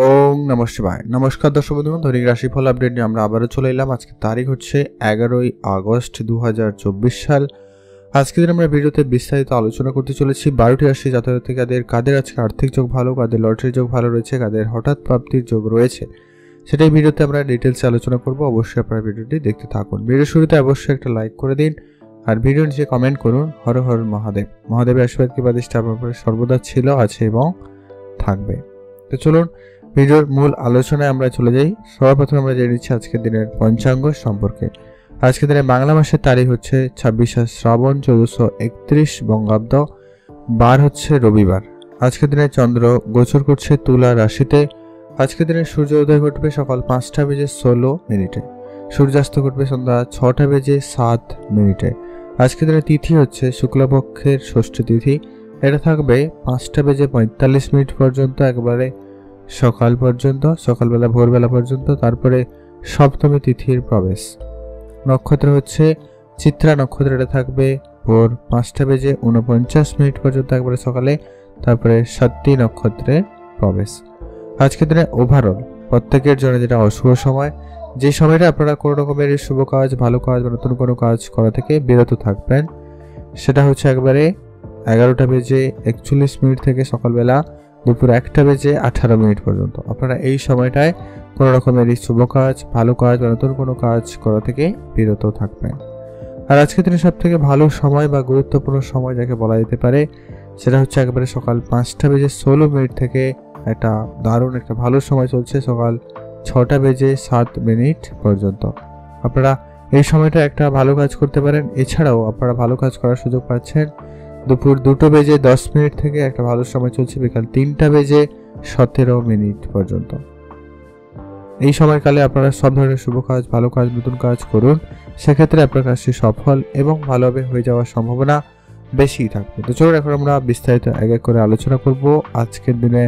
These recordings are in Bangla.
ওম নমঃ শিবায়। নমস্কার দর্শক বন্ধুগণ, দৈনিক রাশিফল আপডেট নিয়ে আমরা আবারও চলে এলাম। আজকে তারিখ হচ্ছে 11ই আগস্ট 2024 সাল। আজকে দিন আমরা ভিডিওতে বিস্তারিত আলোচনা করতে চলেছি 12টি রাশি জাতক-জাতিকাদের কাদের আজকে আর্থিক যোগ ভালো, কাদের লটারি যোগ ভালো রয়েছে, কাদের হঠাৎ প্রাপ্তির যোগ রয়েছে, সেটাই ভিডিওতে আমরা ডিটেলসে আলোচনা করব। অবশ্যই আপনারা ভিডিওটি দেখতে থাকুন। ভিডিও শুরুতে অবশ্যই একটা লাইক করে দিন আর ভিডিও নিচে কমেন্ট করুন হর হর মহাদেব। মহাদেবের আশীর্বাদ কিংবা দৃষ্টি আপনার উপরে সর্বদা ছিল, আছে এবং থাকবে। তো চলুন ভিডিওর মূল আলোচনায় আমরা চলে যাই। সর্বপ্রথম আমরা জেনে নিচ্ছি আজকের দিনের পঞ্চাঙ্গ সম্পর্কে। আজকের দিনে বাংলা মাসের তারিখ হচ্ছে 26 শ্রাবণ 1431 বঙ্গাব্দ, বার হচ্ছে রবিবার। আজকের দিনে চন্দ্র গোচর করছে তুলা রাশিতে। আজকের দিনে সূর্য উদয় ঘটবে সকাল 5টা বেজে 16 মিনিটে, সূর্যাস্ত ঘটবে সন্ধ্যা 6টা বেজে 7 মিনিটে। আজকের দিনে তিথি হচ্ছে শুক্লপক্ষের ষষ্ঠী তিথি। এটা থাকবে 5টা বেজে 45 মিনিট পর্যন্ত, একবারে সকাল পর্যন্ত, সকালবেলা ভোরবেলা পর্যন্ত। তারপরে সপ্তমী তিথির প্রবেশ। নক্ষত্র হচ্ছে চিত্রা নক্ষত্র। এটা থাকবে ভোর 5টা বেজে 49 মিনিট পর্যন্ত, একবারে সকালে। তারপরে সাতটি নক্ষত্রের প্রবেশ। আজকের দিনে ওভারঅল প্রত্যেকের জন্য যেটা অশুভ সময়, যে সময়টা আপনারা কোনো রকমের শুভ কাজ, ভালো কাজ বা নতুন কোনো কাজ করা থেকে বিরত থাকবেন, সেটা হচ্ছে একবারে 11টা বেজে 41 মিনিট থেকে সকালবেলা দুপুর 1টা বেজে 18 মিনিট পর্যন্ত। আপনারা এই সময়টায় কোনো রকমের শুভ কাজ, ভালো কাজ বা নতুন কোনো কাজ করা থেকে বিরত থাকবেন। আর আজকের দিনে সব থেকে ভালো সময় বা গুরুত্বপূর্ণ সময় যাকে বলা যেতে পারে, সেটা হচ্ছে একবারে সকাল 5টা বেজে 16 মিনিট থেকে একটা দারুণ একটা ভালো সময় চলছে সকাল 6টা বেজে 7 মিনিট পর্যন্ত। আপনারা এই সময়টা একটা ভালো কাজ করতে পারেন। এছাড়াও আপনারা ভালো কাজ করার সুযোগ পাচ্ছেন দুপুর 2টা বেজে 10 মিনিট থেকে। একটা ভালো সময় চলছে বিকাল 3টা বেজে 17 মিনিট পর্যন্ত। এই সময়কালে আপনারা সব ধরনের শুভ কাজ, ভালো কাজ, নতুন কাজ করুন। সেক্ষেত্রে আপনার কাজটি সফল এবং ভালোভাবে হয়ে যাওয়ার সম্ভাবনা বেশি থাকবে। তো চলুন এখন আমরা বিস্তারিত এক এক করে আলোচনা করব আজকের দিনে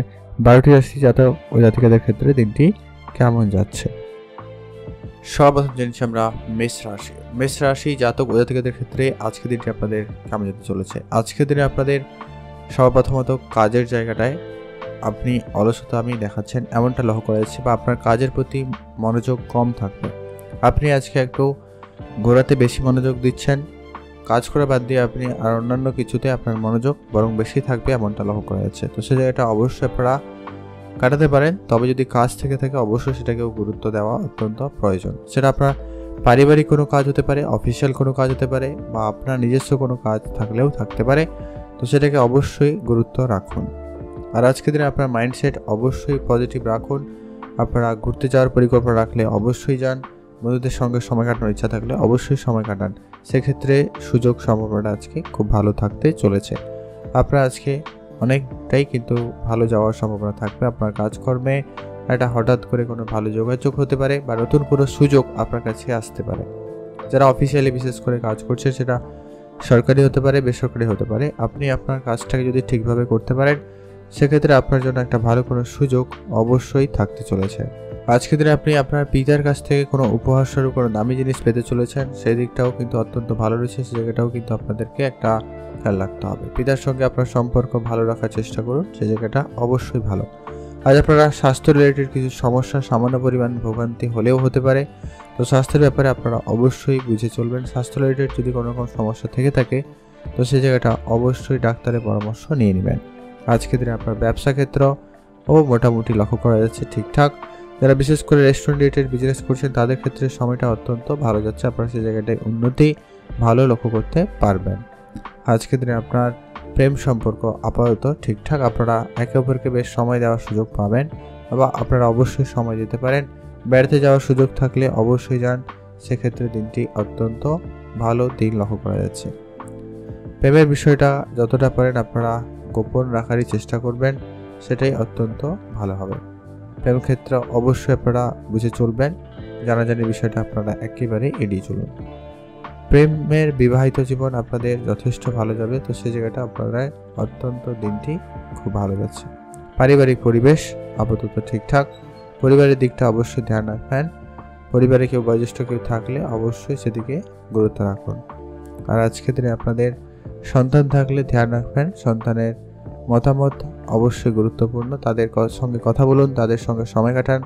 12টি রাশি জাতক ও জাতিকাদের ক্ষেত্রে দিনটি কেমন যাচ্ছে। সর্বপ্রথম জেনেছি আমরা মেষ রাশি জাতক ও জাতিকাদের ক্ষেত্রে আজকের দিনটি আপনাদের কেমন যেতে চলেছে। আজকের দিনে আপনাদের সর্বপ্রথমত কাজের জায়গাটায় আপনি অলসতা দেখাচ্ছেন, এমনটা লক্ষ্য করা যাচ্ছে, বা আপনার কাজের প্রতি মনোযোগ কম থাকবে। আপনি আজকে একটু ঘোরাতে বেশি মনোযোগ দিচ্ছেন, কাজ করে বাদ দিয়ে আপনি আর অন্যান্য কিছুতে আপনার মনোযোগ বরং বেশি থাকবে, এমনটা লক্ষ্য করা যাচ্ছে। তো সেই জায়গাটা অবশ্যই আপনারা কাটাতে পারেন। তবে যদি কাজ থেকে থাকে অবশ্যই সেটাকেও গুরুত্ব দেওয়া অত্যন্ত প্রয়োজন। সেটা আপনার পারিবারিক কোনো কাজ হতে পারে, অফিসিয়াল কোনো কাজ হতে পারে, বা আপনার নিজস্ব কোনো কাজ থাকলেও থাকতে পারে। তো সেটাকে অবশ্যই গুরুত্ব রাখুন। আর আজকের দিনে আপনার মাইন্ডসেট অবশ্যই পজিটিভ রাখুন। আপনারা ঘুরতে যাওয়ার পরিকল্পনা রাখলে অবশ্যই যান। বন্ধুদের সঙ্গে সময় কাটানোর ইচ্ছা থাকলে অবশ্যই সময় কাটান। সেক্ষেত্রে সুযোগ সম্ভাবনাটা আজকে খুব ভালো থাকতে চলেছে। আপনারা আজকে অনেকটাই কিন্তু ভালো যাওয়ার সম্ভাবনা থাকবে। আপনার কাজকর্মে একটা হঠাৎ করে কোনো ভালো যোগাযোগ হতে পারে বা নতুন কোনো সুযোগ আপনার কাছে আসতে পারে। যারা অফিসিয়ালি বিশেষ করে কাজ করছে, সেটা সরকারি হতে পারে, বেসরকারি হতে পারে, আপনি আপনার কাজটাকে যদি ঠিকভাবে করতে পারেন, সেক্ষেত্রে আপনার জন্য একটা ভালো কোনো সুযোগ অবশ্যই থাকতে চলেছে। আজকের দিনে আপনি আপনার পিতার কাছ থেকে কোনো উপহার স্বরূপ কোনো দামি জিনিস পেতে চলেছেন, সেই দিকটাও কিন্তু অত্যন্ত ভালো রয়েছে। সেই জায়গাটাও কিন্তু আপনাদেরকে একটা খেয়াল রাখতে হবে। পিতার সঙ্গে আপনার সম্পর্ক ভালো রাখার চেষ্টা করুন, সেই জায়গাটা অবশ্যই ভালো। আজ আপনারা স্বাস্থ্য রিলেটেড কিছু সমস্যা, সামান্য পরিমাণ ভোগান্তি হলেও হতে পারে। তো স্বাস্থ্যের ব্যাপারে আপনারা অবশ্যই বুঝে চলবেন। স্বাস্থ্য রিলেটেড যদি কোনো রকম সমস্যা থেকে থাকে, তো সেই জায়গাটা অবশ্যই ডাক্তারের পরামর্শ নিয়ে নেবেন। আজকের দিনে আপনার ব্যবসা ক্ষেত্র ও মোটামুটি লক্ষ্য করা যাচ্ছে ঠিকঠাক। যারা বিশেষ করে রেস্টুরেন্ট রিলেটেড বিজনেস করছেন, তাদের ক্ষেত্রে সময়টা অত্যন্ত ভালো যাচ্ছে। আপনারা সেই জায়গাটায় উন্নতি ভালো লক্ষ্য করতে পারবেন। আজকের দিনে আপনার প্রেম সম্পর্ক আপাতত ঠিকঠাক। আপনারা একে অপরকে বেশ সময় দেওয়ার সুযোগ পাবেন, বা আপনারা অবশ্যই সময় দিতে পারেন। বেড়াতে যাওয়ার সুযোগ থাকলে অবশ্যই যান। সেক্ষেত্রে দিনটি অত্যন্ত ভালো দিন লক্ষ্য করা যাচ্ছে। প্রেমের বিষয়টা যতটা পারেন আপনারা গোপন রাখারই চেষ্টা করবেন, সেটাই অত্যন্ত ভালো হবে। প্রেম ক্ষেত্রে অবশ্যই আপনারা বুঝে চলবেন। জানাজানি বিষয়টা আপনারা একেবারে এড়িয়ে চলুন। প্রেমের বিবাহিত জীবন আপনাদের যথেষ্ট ভালো যাবে। তো সেই জায়গাটা আপনারা অত্যন্ত দিনটি খুব ভালো যাচ্ছে। পারিবারিক পরিবেশ আপাতত ঠিকঠাক। পরিবারের দিকটা অবশ্যই ধ্যান রাখবেন। পরিবারে কেউ বয়োজ্যেষ্ঠ কেউ থাকলে অবশ্যই সেদিকে গুরুত্ব রাখুন। আর আজকের দিনে আপনাদের সন্তান থাকলে ধ্যান রাখবেন, সন্তানের মতামত অবশ্যই গুরুত্বপূর্ণ। তাদের সঙ্গে কথা বলুন, তাদের সঙ্গে সময় কাটান,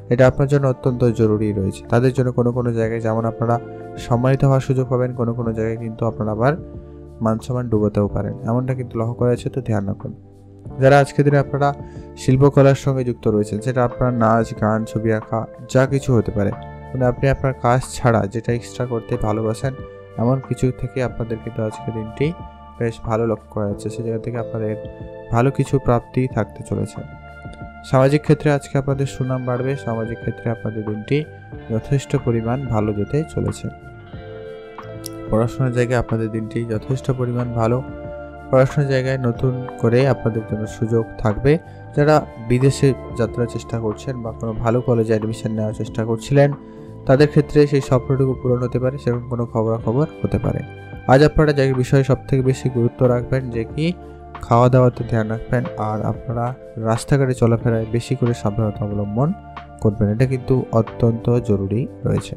এটা আপনার জন্য অত্যন্ত জরুরি রয়েছে। তাদের জন্য কোনো জায়গায় যেমন আপনারা সম্মানিত হওয়ার সুযোগ পাবেন, কোনো জায়গায় কিন্তু আপনারা আবার মান-সম্মান ডুবোতেও পারেন, এমনটা কিন্তু লক্ষ্য করা যাচ্ছে, তো ধ্যান রাখুন। যারা আজকের দিনে আপনারা শিল্পকলার সঙ্গে যুক্ত রয়েছেন, সেটা আপনার নাচ, গান, ছবি আঁকা যা কিছু হতে পারে, মানে আপনি আপনার কাজ ছাড়া যেটা এক্সট্রা করতে ভালোবাসেন এমন কিছু থেকে আপনাদের কিন্তু আজকের দিনটি বেশ ভালো লক্ষ্য করা যাচ্ছে। সে জায়গা থেকে আপনাদের ভালো কিছু প্রাপ্তি থাকতে চলেছে। সামাজিক ক্ষেত্রে আজকে আপনাদের সুনাম বাড়বে, সামাজিক ক্ষেত্রে আপনাদের দিনটি যথেষ্ট পরিমাণ ভালো যেতে চলেছে। পড়াশোনার জায়গায় আপনাদের দিনটি যথেষ্ট পরিমাণ ভালো। পড়াশোনার জায়গায় নতুন করে আপনাদের জন্য সুযোগ থাকবে। যারা বিদেশে যাত্রার চেষ্টা করছেন বা কোনো ভালো কলেজে অ্যাডমিশন নেওয়ার চেষ্টা করছিলেন, তাদের ক্ষেত্রে সেই স্বপ্নটুকু পূরণ হতে পারে, সেরকম কোনো খবরাখবর হতে পারে। আজ আপনারা যে বিষয়ে সবথেকে বেশি গুরুত্ব রাখবেন যে কি খাওয়া দাওয়াতে ধ্যান রাখবেন, আর আপনারা রাস্তাঘাটে চলাফেরায় বেশি করে সাবধানতা অবলম্বন করবেন, এটা কিন্তু অত্যন্ত জরুরি রয়েছে।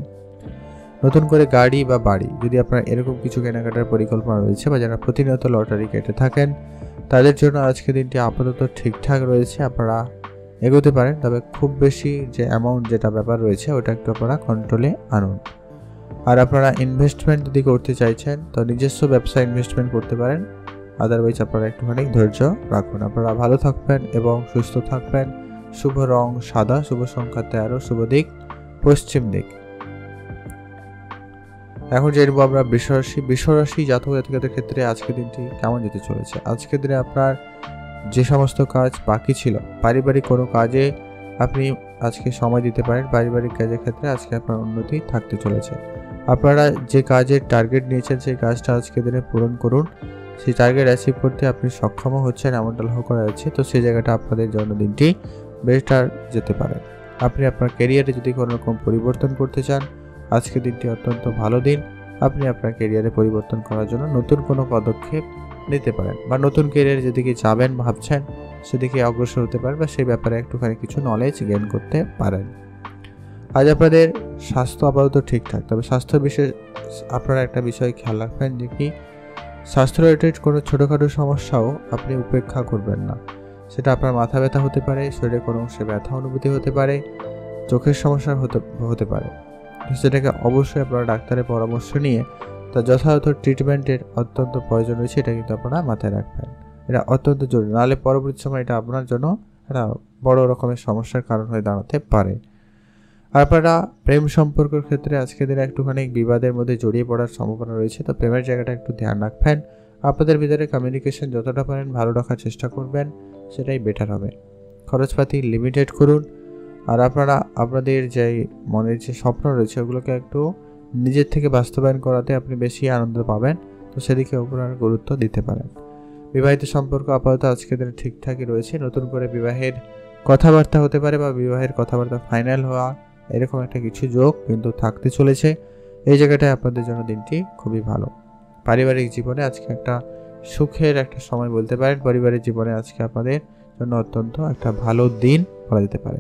নতুন করে গাড়ি বা বাড়ি যদি আপনার এরকম কিছু কেনাকাটার পরিকল্পনা রয়েছে বা যারা প্রতিনিয়ত লটারি কেটে থাকেন, তাদের জন্য আজকে দিনটি আপাতত ঠিকঠাক রয়েছে, আপনারা এগোতে পারেন। তবে খুব বেশি যে অ্যামাউন্ট যেটা ব্যাপার রয়েছে ওটা একটু আপনারা কন্ট্রোলে আনুন। আর আপনারা ইনভেস্টমেন্ট যদি করতে চাইছেন তো নিজস্ব ব্যবসায় ইনভেস্টমেন্ট করতে পারেন, আদারওয়াইজ আপনারা একটুখানি ধৈর্য রাখুন। আপনারা ভালো থাকবেন এবং সুস্থ থাকবেন। শুভ রং সাদা, শুভ সংখ্যা 13, শুভ দিক পশ্চিম দিক। এখন জেনব আমরা বৃষরাশি জাতক জাতিকাদের ক্ষেত্রে আজকের দিনটি কেমন যেতে চলেছে। আজকের দিনে আপনার যে সমস্ত কাজ বাকি ছিল, পারিবারিক কোনো কাজে আপনি আজকে সময় দিতে পারেন। পারিবারিক কাজের ক্ষেত্রে আজকে আপনার উন্নতি থাকতে চলেছে। আপনারা যে কাজের টার্গেট নিয়েছেন সেই কাজটা আজকের দিনে পূরণ করুন। সেই টার্গেট অ্যাচিভ করতে আপনি সক্ষমও হচ্ছেন এমনটা লক্ষ্য করা যাচ্ছে, তো সেই জায়গাটা আপনাদের জন্মদিনটি বেটার যেতে পারে। আপনি আপনার ক্যারিয়ারে যদি কোনো রকম পরিবর্তন করতে চান, আজকের দিনটি অত্যন্ত ভালো দিন। আপনি আপনার ক্যারিয়ারে পরিবর্তন করার জন্য নতুন কোনো পদক্ষেপ নিতে পারেন বা নতুন ক্যারিয়ারে যেদিকে যাবেন ভাবছেন সেদিকে অগ্রসর হতে পারেন বা সেই ব্যাপারে একটুখানি কিছু নলেজ গেইন করতে পারেন। আজ আপনাদের স্বাস্থ্য আপাতত ঠিকঠাক, তবে স্বাস্থ্য বিষয়ে আপনারা একটা বিষয় খেয়াল রাখবেন যে কি স্বাস্থ্য রিলেটেড কোনো ছোটোখাটো সমস্যাও আপনি উপেক্ষা করবেন না। সেটা আপনার মাথা ব্যথা হতে পারে, শরীরে কোনো অংশে ব্যথা অনুভূতি হতে পারে, চোখের সমস্যা হতে পারে, সেটাকে অবশ্যই আপনারা ডাক্তারের পরামর্শ নিয়ে তার যথাযথ ট্রিটমেন্টের অত্যন্ত প্রয়োজন রয়েছে, এটা কিন্তু আপনারা মাথায় রাখবেন। এটা অত্যন্ত জরুরি, নাহলে পরবর্তী সময় এটা আপনার জন্য একটা বড় রকমের সমস্যার কারণ হয়ে দাঁড়াতে পারে। আর আপনারা প্রেম সম্পর্কের ক্ষেত্রে আজকের দিনে একটুখানি বিবাদের মধ্যে জড়িয়ে পড়ার সম্ভাবনা রয়েছে, তো প্রেমের জায়গাটা একটু ধ্যান রাখবেন। আপনাদের ভিতরে কমিউনিকেশন যতটা পারেন ভালো রাখার চেষ্টা করবেন, সেটাই বেটার হবে। খরচপাতি লিমিটেড করুন। আর আপনারা আপনাদের যে মনের যে স্বপ্ন রয়েছে ওগুলোকে একটু নিজের থেকে বাস্তবায়ন করাতে আপনি বেশি আনন্দ পাবেন, তো সেদিকে আপনারা গুরুত্ব দিতে পারেন। বিবাহিত সম্পর্ক আপাতত আজকের দিনে ঠিকঠাকই রয়েছে। নতুন করে বিবাহের কথাবার্তা হতে পারে বা বিবাহের কথাবার্তা ফাইনাল হওয়া, এরকম একটা কিছু যোগ কিন্তু থাকতে চলেছে। এই জায়গাটায় আপনাদের জন্য দিনটি খুবই ভালো। পারিবারিক জীবনে আজকে একটা সুখের একটা সময় বলতে পারেন। পারিবারিক জীবনে আজকে আপনাদের জন্য অত্যন্ত একটা ভালো দিন বলা যেতে পারে।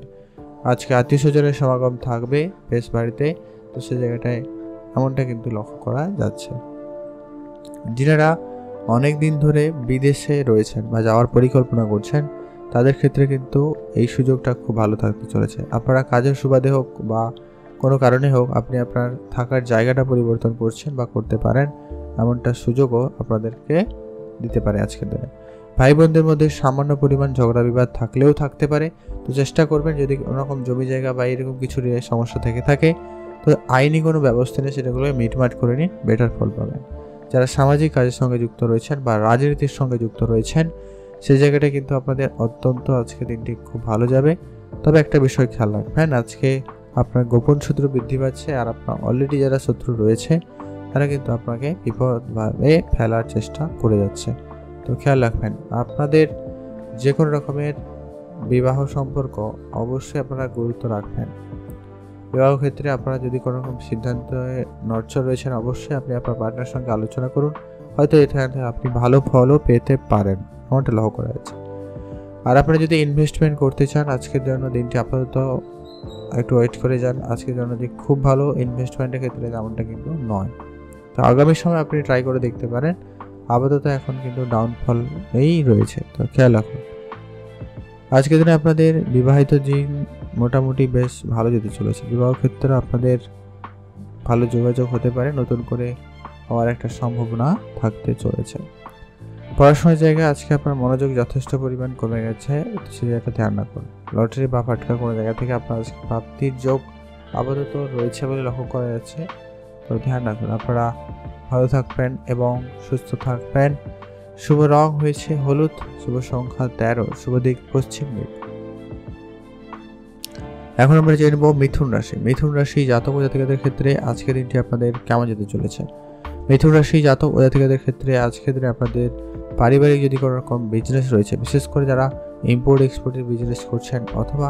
আজকে আত্মীয় স্বজনের সমাগম থাকবে বেশ বাড়িতে, তো সে জায়গাটায় এমনটা কিন্তু লক্ষ্য করা যাচ্ছে। যিনারা অনেক দিন ধরে বিদেশে রয়েছেন বা যাওয়ার পরিকল্পনা করছেন, তাদের ক্ষেত্রে কিন্তু এই সুযোগটা খুব ভালো থাকতে চলেছে। আপনারা কাজের সুবাদে হোক বা কোনো কারণে হোক আপনি আপনার থাকার জায়গাটা পরিবর্তন করছেন বা করতে পারেন, এমনটা সুযোগও আপনাদেরকে দিতে পারে আজকের দিনে। ভাই বোনদের মধ্যে সামান্য পরিমাণ ঝগড়া বিবাদ থাকলেও থাকতে পারে, তো চেষ্টা করবেন যদি কোনোরকম জমি জায়গা বা এরকম কিছু সমস্যা থেকে থাকে তো আইনি কোনো ব্যবস্থা নিয়ে সেটাগুলো মিটমাট করে নিন, বেটার ফল পাবেন। যারা সামাজিক কাজের সঙ্গে যুক্ত রয়েছেন বা রাজনীতির সঙ্গে যুক্ত রয়েছেন, সেই জায়গাটা কিন্তু আপনাদের অত্যন্ত আজকে দিনটি খুব ভালো যাবে। তবে একটা বিষয় খেয়াল রাখবেন, আজকে আপনার গোপন শত্রু বৃদ্ধি পাচ্ছে, আর আপনার অলরেডি যারা শত্রু রয়েছে তারা কিন্তু আপনাকে বিপদভাবে ফেলার চেষ্টা করে যাচ্ছে, তো খেয়াল রাখবেন। আপনাদের যে কোনো রকমের বিবাহ সম্পর্ক অবশ্যই আপনারা গুরুত্ব রাখবেন। বিবাহ ক্ষেত্রে আপনারা যদি কোনো রকম সিদ্ধান্তে নড়চড় রয়েছেন, অবশ্যই আপনি আপনার পার্টনার সঙ্গে আলোচনা করুন, হয়তো এখানে আপনি ভালো ফলও পেতে পারেন, এমনটা লক্ষ্য করা যাচ্ছে। আর আপনারা যদি ইনভেস্টমেন্ট করতে চান, আজকের জন্য দিনটি আপাতত একটু ওয়েট করে যান। আজকের জন্য যে খুব ভালো ইনভেস্টমেন্টের ক্ষেত্রে তেমনটা কিন্তু নয়, তো আগামী সময় আপনি ট্রাই করে দেখতে পারেন। আপাতত এখন কিন্তু ডাউনফল এই রয়েছে, তো খেয়াল রাখুন। আজকের দিনে আপনাদের বিবাহিত দিন মোটামুটি বেশ ভালো যেতে চলেছে। বিবাহ ক্ষেত্রে আপনাদের ভালো যোগাযোগ হতে পারে, নতুন করে হওয়ার একটা সম্ভাবনা থাকতে চলেছে। পড়াশোনার জায়গায় আজকে আপনার মনোযোগ যথেষ্ট পরিমাণ কমে গেছে, সে জায়গাটা ধ্যান রাখুন। লটারি বা ফাটকা কোনো জায়গা থেকে আপনার আজকে প্রাপ্তির যোগ আপাতত রয়েছে বলে লক্ষ্য করা যাচ্ছে, তো ধ্যান রাখুন। আপনারা ভালো থাকবেন এবং সুস্থ থাকবেন। শুভ রং হয়েছে হলুদ, শুভ সংখ্যা 13, শুভ দিক পশ্চিম দিক। এখন আমরা জেনে নেব মিথুন রাশি। মিথুন রাশি জাতক ও জাতিকাদের ক্ষেত্রে আজকের দিনটি আপনাদের কেমন যেতে চলেছে। মিথুন রাশি জাতক ও জাতিকাদের ক্ষেত্রে আজকের দিনে আপনাদের পারিবারিক যদি কোনো রকম বিজনেস রয়েছে, বিশেষ করে যারা ইম্পোর্ট এক্সপোর্টের বিজনেস করছেন অথবা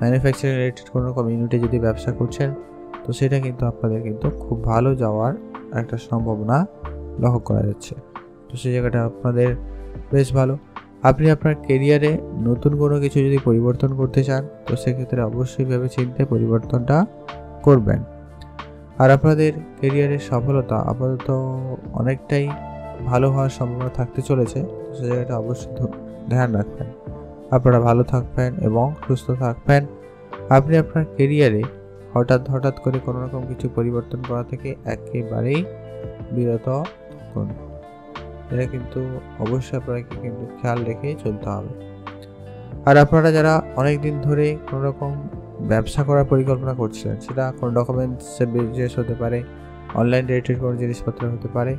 ম্যানুফ্যাকচারিং রিলেটেড কোনো রকম ইউনিটে যদি ব্যবসা করছেন, তো সেটা কিন্তু আপনাদের কিন্তু খুব ভালো যাওয়ার একটা সম্ভাবনা লক্ষ্য করা যাচ্ছে। তো সেই জায়গাটা আপনাদের বেশ ভালো। আপনি আপনার কেরিয়ারে নতুন কোনো কিছু যদি পরিবর্তন করতে চান, তো সেক্ষেত্রে অবশ্যই ভেবে চিন্তে পরিবর্তনটা করবেন। আর আপনাদের কেরিয়ারের সফলতা আপাতত অনেকটাই ভালো হওয়ার সম্ভাবনা থাকতে চলেছে, সে জায়গাটা অবশ্যই ধ্যান রাখবেন। আপনারা ভালো থাকবেন এবং সুস্থ থাকবেন। আপনি আপনার কেরিয়ারে হঠাৎ করে কোনো রকম কিছু পরিবর্তন করা থেকে একেবারেই বিরত থাকুন। এটা কিন্তু অবশ্যই আপনাকে কিন্তু খেয়াল রেখে চলতে হবে। আর আপনারা যারা অনেক দিন ধরে কোনো রকম ব্যবসা করার পরিকল্পনা করছিলেন, সেটা কোনো ডকুমেন্টসের বিজনেস হতে পারে, অনলাইন রিলেটেড কোনো জিনিসপত্র হতে পারে,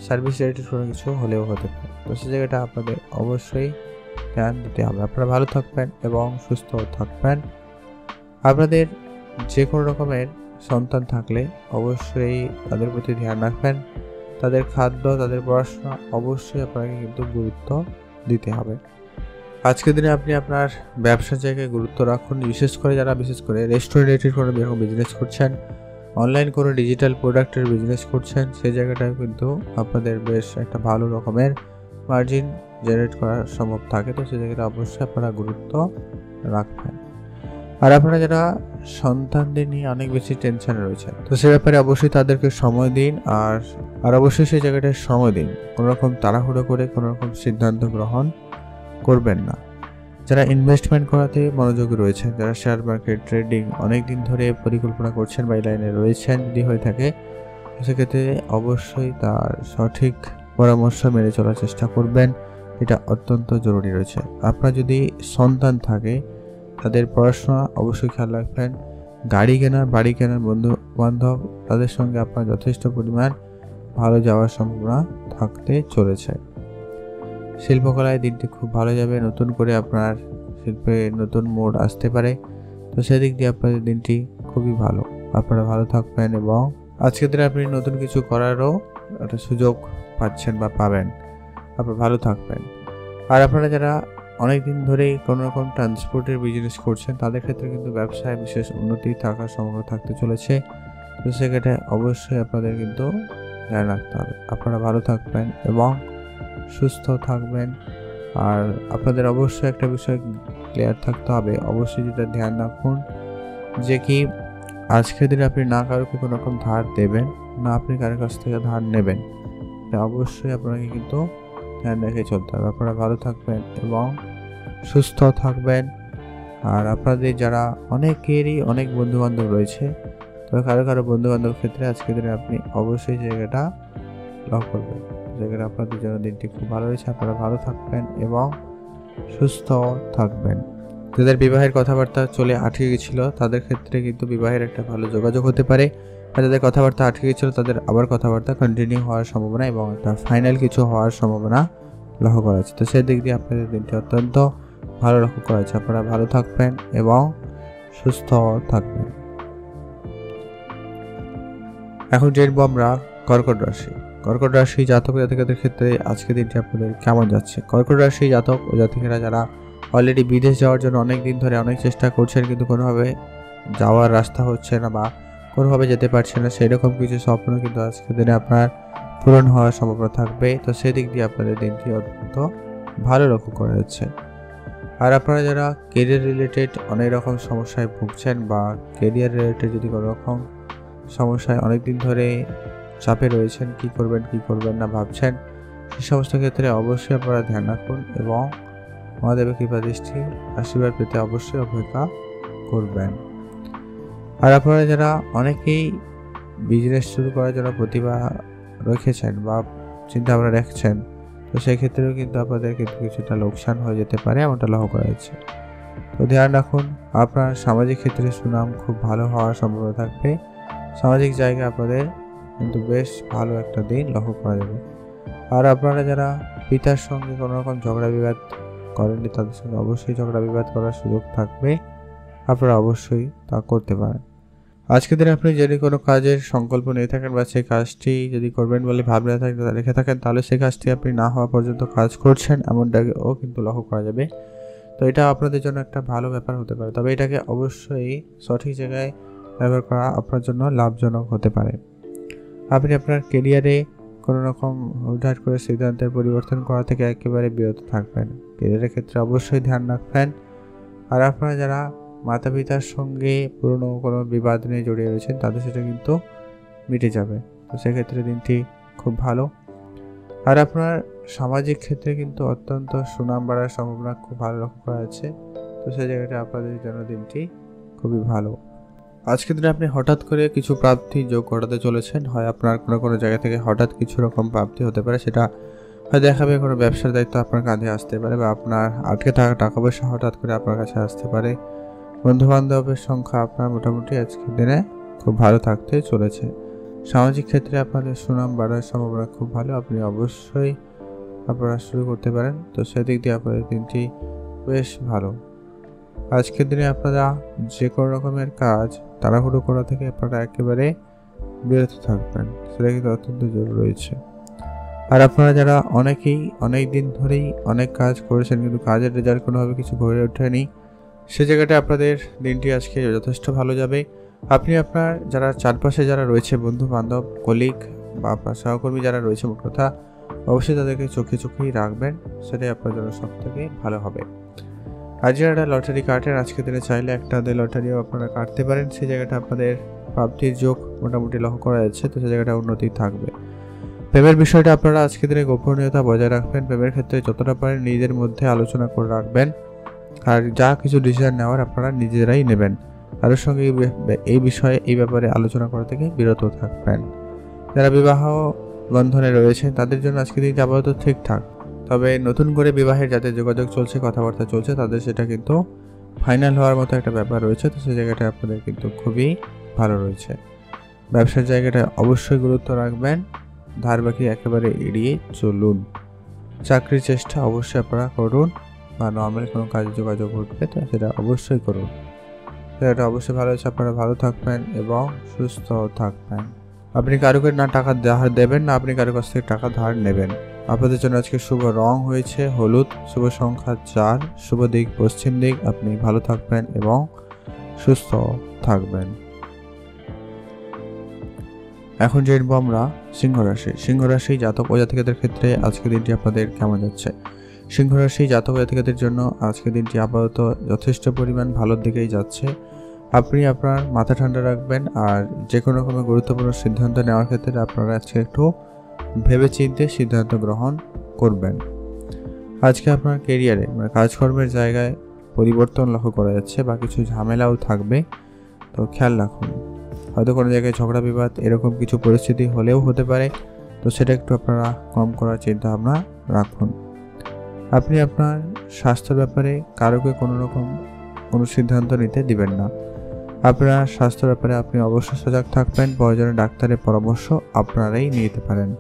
সার্ভিস রিলেটেড কোনো কিছু হলেও হতে পারে, তো সেই জায়গাটা আপনাদের অবশ্যই ধ্যান দিতে হবে। আপনারা ভালো থাকবেন এবং সুস্থ থাকবেন। আপনাদের যে কোনো রকমের সন্তান থাকলে অবশ্যই তাদের প্রতি ধ্যান রাখবেন। তাদের খাদ্য, তাদের পড়াশোনা অবশ্যই আপনাকে কিন্তু গুরুত্ব দিতে হবে। আজকের দিনে আপনি আপনার ব্যবসার জায়গায় গুরুত্ব রাখুন, বিশেষ করে রেস্টুরেন্ট রিলেটেড কোনো বিজনেস করছেন, অনলাইন কোনো ডিজিটাল প্রোডাক্টের বিজনেস করছেন, সেই জায়গাটায় কিন্তু আপনাদের বেশ একটা ভালো রকমের মার্জিন জেনারেট করা সম্ভব থাকে, তো সেই জায়গাটা অবশ্যই আপনারা গুরুত্ব রাখবেন। আর আপনারা যারা সন্তানদের নিয়ে অনেক বেশি টেনশনে রয়েছেন, তো সে ব্যাপারে অবশ্যই তাদেরকে সময় দিন। আর অবশ্যই সেই জায়গাটায় সময় দিন। কোনো রকম তাড়াহুড়ো করে কোনো রকম সিদ্ধান্ত গ্রহণ করবেন না। যারা ইনভেস্টমেন্ট করাতে মনোযোগী রয়েছেন, যারা শেয়ার মার্কেট ট্রেডিং অনেক দিন ধরে পরিকল্পনা করছেন বা এই লাইনে রয়েছেন যদি হয়ে থাকে, সেক্ষেত্রে অবশ্যই তার সঠিক পরামর্শ মেনে চলার চেষ্টা করবেন। এটা অত্যন্ত জরুরি রয়েছে। আপনার যদি সন্তান থাকে, তাদের পড়াশোনা অবশ্যই খেয়াল রাখবেন। গাড়ি কেনা, বাড়ি কেনার বন্ধু বান্ধব তাদের সঙ্গে আপনার যথেষ্ট পরিমাণ ভালো যাওয়ার সম্ভাবনা থাকতে চলেছে। শিল্পকলায় দিনটি খুব ভালো যাবে, নতুন করে আপনার শিল্পে নতুন মোড় আসতে পারে, তো সেদিক দিয়ে আপনাদের দিনটি খুবই ভালো। আপনারা ভালো থাকবেন এবং আজকের দিনে আপনি নতুন কিছু করারও একটা সুযোগ পাচ্ছেন বা পাবেন। আপনারা ভালো থাকবেন। আর আপনারা যারা অনেক দিন ধরেই কোনো রকম ট্রান্সপোর্টের বিজনেস করছেন, তাদের ক্ষেত্রে কিন্তু ব্যবসায় বিশেষ উন্নতি থাকার সম্ভাবনা থাকতে চলেছে, তো সেক্ষেত্রে অবশ্যই আপনাদের কিন্তু ধ্যান রাখতে হবে। আপনারা ভালো থাকবেন এবং সুস্থ থাকবেন। আর আপনাদের অবশ্যই একটা বিষয় ক্লিয়ার থাকতে হবে, অবশ্যই যেটা ধ্যান রাখুন যে কি আজকের দিনে আপনি না কারোকে কোনো রকম ধার দেবেন না, আপনি কারোর কাছ থেকে ধার নেবেন, এটা অবশ্যই আপনাকে কিন্তু ধ্যান রেখে চলতে হবে। আপনারা ভালো থাকবেন এবং সুস্থ থাকবেন। আর আপনাদের যারা অনেকেরই অনেক বন্ধুবান্ধব রয়েছে, তবে কারো বন্ধুবান্ধব ক্ষেত্রে আজকের দিনে আপনি অবশ্যই জায়গাটা লক্ষ্য করবেন। জায়গাটা আপনাদের জন্য দিনটি খুব ভালো রয়েছে। আপনারা ভালো থাকবেন এবং সুস্থ থাকবেন। যাদের বিবাহের কথাবার্তা চলে আটকে গেছিল, তাদের ক্ষেত্রে কিন্তু বিবাহের একটা ভালো যোগাযোগ হতে পারে। আর যাদের কথাবার্তা আটকে গেছিল, তাদের আবার কথাবার্তা কন্টিনিউ হওয়ার সম্ভাবনা এবং একটা ফাইনাল কিছু হওয়ার সম্ভাবনা লক্ষ্য করা যাচ্ছে। তো সেই দিক দিয়ে আপনাদের দিনটি অত্যন্ত ভালো লক্ষ্য করা যাচ্ছে। আপনারা ভালো থাকবেন এবং সুস্থ থাকবেন। এখন জেনব আমরা কর্কট রাশি। কর্কট রাশি জাতক জাতিকাদের ক্ষেত্রে আজকের দিনটি আপনাদের কেমন যাচ্ছে। কর্কট রাশি জাতক ও জাতিকারা যারা অলরেডি বিদেশ যাওয়ার জন্য অনেক দিন ধরে অনেক চেষ্টা করছেন, কিন্তু কোনোভাবে যাওয়ার রাস্তা হচ্ছে না বা কোনোভাবে যেতে পারছে না, সেই রকম কিছু স্বপ্ন কিন্তু আজকের দিনে আপনার পূরণ হওয়ার সম্ভাবনা থাকবে, তো সেদিক দিয়ে আপনাদের দিনটি অত্যন্ত ভালো লক্ষ্য করা যাচ্ছে। আর আপনারা যারা কেরিয়ার রিলেটেড অনেক রকম সমস্যায় ভুগছেন বা কেরিয়ার রিলেটেড যদি কোনো রকম সমস্যায় অনেক দিন ধরে চাপে রয়েছেন, কি করবেন না ভাবছেন, সেই সমস্ত ক্ষেত্রে অবশ্যই আপনারা ধ্যান রাখুন এবং মহাদেবের কৃপা দৃষ্টি আশীর্বাদ পেতে অবশ্যই অপেক্ষা করবেন। আর আপনারা যারা অনেকেই বিজনেস শুরু করার জন্য প্রতিভা রেখেছেন বা চিন্তা ভাবনা রাখছেন, তো সেই ক্ষেত্রেও কিন্তু আপনাদের কিন্তু কিছুটা লোকসান হয়ে যেতে পারে, এমনটা লক্ষ্য করা যাচ্ছে। তো ধ্যান রাখুন, আপনার সামাজিক ক্ষেত্রে সুনাম খুব ভালো হওয়ার সম্ভাবনা থাকবে। সামাজিক জায়গায় আপনাদের কিন্তু বেশ ভালো একটা দিন লক্ষ্য করা যাবে। আর আপনারা যারা পিতার সঙ্গে কোনো রকম ঝগড়া বিবাদ করেননি, তাদের সঙ্গে অবশ্যই ঝগড়া বিবাদ করার সুযোগ থাকবে, আপনারা অবশ্যই তা করতে পারেন। আজকের দিনে আপনি যদি কোনো কাজের সংকল্প নিয়ে থাকেন বা সেই কাজটি যদি করবেন বলে ভাবনা রেখে থাকেন, তাহলে সেই কাজটি আপনি না হওয়া পর্যন্ত কাজ করছেন, এমনটাও কিন্তু লক্ষ্য করা যাবে। তো এটা আপনাদের জন্য একটা ভালো ব্যাপার হতে পারে, তবে এটাকে অবশ্যই সঠিক জায়গায় ব্যবহার করা আপনার জন্য লাভজনক হতে পারে। আপনি আপনার কেরিয়ারে কোনো রকম হুটহাট করে সিদ্ধান্তের পরিবর্তন করা থেকে একেবারে বিরত থাকবেন। কেরিয়ারের ক্ষেত্রে অবশ্যই ধ্যান রাখবেন। আর আপনারা যারা মাতা পিতার সঙ্গে পুরনো কোনো বিবাদ নিয়ে জড়িয়ে রয়েছেন, তাদের সেটা কিন্তু মিটে যাবে। তো সেক্ষেত্রে দিনটি খুব ভালো। আর আপনার সামাজিক ক্ষেত্রে কিন্তু অত্যন্ত সুনাম বাড়ার সম্ভাবনা খুব ভালো লক্ষ্য করা যাচ্ছে। তো সেই জায়গাটা আপনাদের জন্য দিনটি খুবই ভালো। আজকের দিনে আপনি হঠাৎ করে কিছু প্রাপ্তি যোগ ঘটাতে চলেছেন। হয় আপনার কোনো জায়গা থেকে হঠাৎ কিছু রকম প্রাপ্তি হতে পারে, সেটা হয় দেখাবে কোনো ব্যবসার দায়িত্ব আপনার কাঁধে আসতে পারে, বা আপনার আটকে থাকা টাকা পয়সা হঠাৎ করে আপনার কাছে আসতে পারে। বন্ধুবান্ধবের সংখ্যা আপনার মোটামুটি আজকের দিনে খুব ভালো থাকতে চলেছে। সামাজিক ক্ষেত্রে আপনাদের সুনাম বাড়ার সম্ভাবনা খুব ভালো, আপনি অবশ্যই আপনারা শুরু করতে পারেন। তো সেদিক দিয়ে আপনাদের দিনটি বেশ ভালো। আজকের দিনে আপনারা যে কোনো রকমের কাজ তাড়াহুড়ো করা থেকে আপনারা একেবারে বিরত থাকবেন, সেটা কিন্তু অত্যন্ত জরুরি রয়েছে। আর আপনারা যারা অনেকেই অনেক দিন ধরেই অনেক কাজ করেছেন কিন্তু কাজের রেজাল্ট কোনোভাবে কিছু গড়ে ওঠেনি, সে জায়গাটা আপনাদের দিনটি আজকে যথেষ্ট ভালো যাবে। আপনি আপনার যারা চারপাশে যারা রয়েছে, বন্ধু বান্ধব, কলিগ বা আপনার সহকর্মী যারা রয়েছে, মোট কথা অবশ্যই তাদেরকে চোখেই রাখবেন, সেটাই আপনার জন্য সব থেকে ভালো হবে। আর যারা লটারি কাটেন, আজকের দিনে চাইলে একটা লটারিও আপনারা কাটতে পারেন, সেই জায়গাটা আপনাদের প্রাপ্তির যোগ মোটামুটি লক্ষ্য করা যাচ্ছে। তো সেই জায়গাটা উন্নতি থাকবে। প্রেমের বিষয়টা আপনারা আজকের দিনে গোপনীয়তা বজায় রাখবেন। প্রেমের ক্ষেত্রে যতটা পারেন নিজেদের মধ্যে আলোচনা করে রাখবেন। আর যা কিছু ডিসিশন নেওয়ার আপনারা নিজেরাই নেবেন, কারোর সঙ্গে এই বিষয়ে এই ব্যাপারে আলোচনা করা থেকে বিরত থাকবেন। যারা বিবাহ বন্ধনে রয়েছে তাদের জন্য আজকে দিন আপাতত ঠিকঠাক, তবে নতুন করে বিবাহের যাদের যোগাযোগ চলছে, কথাবার্তা চলছে, তাদের সেটা কিন্তু ফাইনাল হওয়ার মতো একটা ব্যাপার রয়েছে। তো সেই জায়গাটা আপনাদের কিন্তু খুবই ভালো রয়েছে। ব্যবসার জায়গাটা অবশ্যই গুরুত্ব রাখবেন, ধার বাকি একেবারে এড়িয়ে চলুন। চাকরির চেষ্টা অবশ্যই আপনারা করুন, বা নর্মাল কোনো কাজে যোগাযোগ ঘটবে তো সেটা অবশ্যই করুন। সেটা অবশ্যই ভালো হচ্ছে। আপনারা ভালো থাকবেন এবং সুস্থ থাকবেন। আপনি কারোকে না টাকা ধার দেবেন, না আপনি কারো কাছ থেকে টাকা ধার নেবেন। আপনাদের জন্য আজকে শুভ রং হয়েছে হলুদ, শুভ সংখ্যা 4, শুভ দিক পশ্চিম দিক। আপনি ভালো থাকবেন এবং সুস্থ থাকবেন। এখন জেনবো আমরা সিংহ রাশি। সিংহ রাশি জাতক ও জাতিকাদের ক্ষেত্রে আজকের দিনটি আপনাদের কেমন যাচ্ছে? সিংহ রাশি জাতক জাতিকাদের জন্য আজকের দিনটি আপাতত যথেষ্ট পরিমাণ ভালোর দিকেই যাচ্ছে। আপনি আপনার মাথা ঠান্ডা রাখবেন, আর যে কোনো রকমের গুরুত্বপূর্ণ সিদ্ধান্ত নেওয়ার ক্ষেত্রে আপনারা আজকে একটু ভেবেচিন্তে সিদ্ধান্ত গ্রহণ করবেন। আজকে আপনার কেরিয়ারে কাজকর্মের জায়গায় পরিবর্তন লক্ষ্য করা যাচ্ছে, বা কিছু ঝামেলাও থাকবে, তো খেয়াল রাখুন। হয়তো কোনো জায়গায় ঝগড়া বিবাদ এরকম কিছু পরিস্থিতি হলেও হতে পারে, তো সেটা একটু আপনারা কম করার চিন্তা ভাবনা রাখুন। আপনি আপনার স্বাস্থ্যের ব্যাপারে কারোকে কোনো সিদ্ধান্ত নিতে দিবেন না। আপনার স্বাস্থ্যের ব্যাপারে আপনি অবশ্যই সজাগ থাকবেন। প্রয়োজনে ডাক্তারের পরামর্শ আপনারাই নিতে পারেন।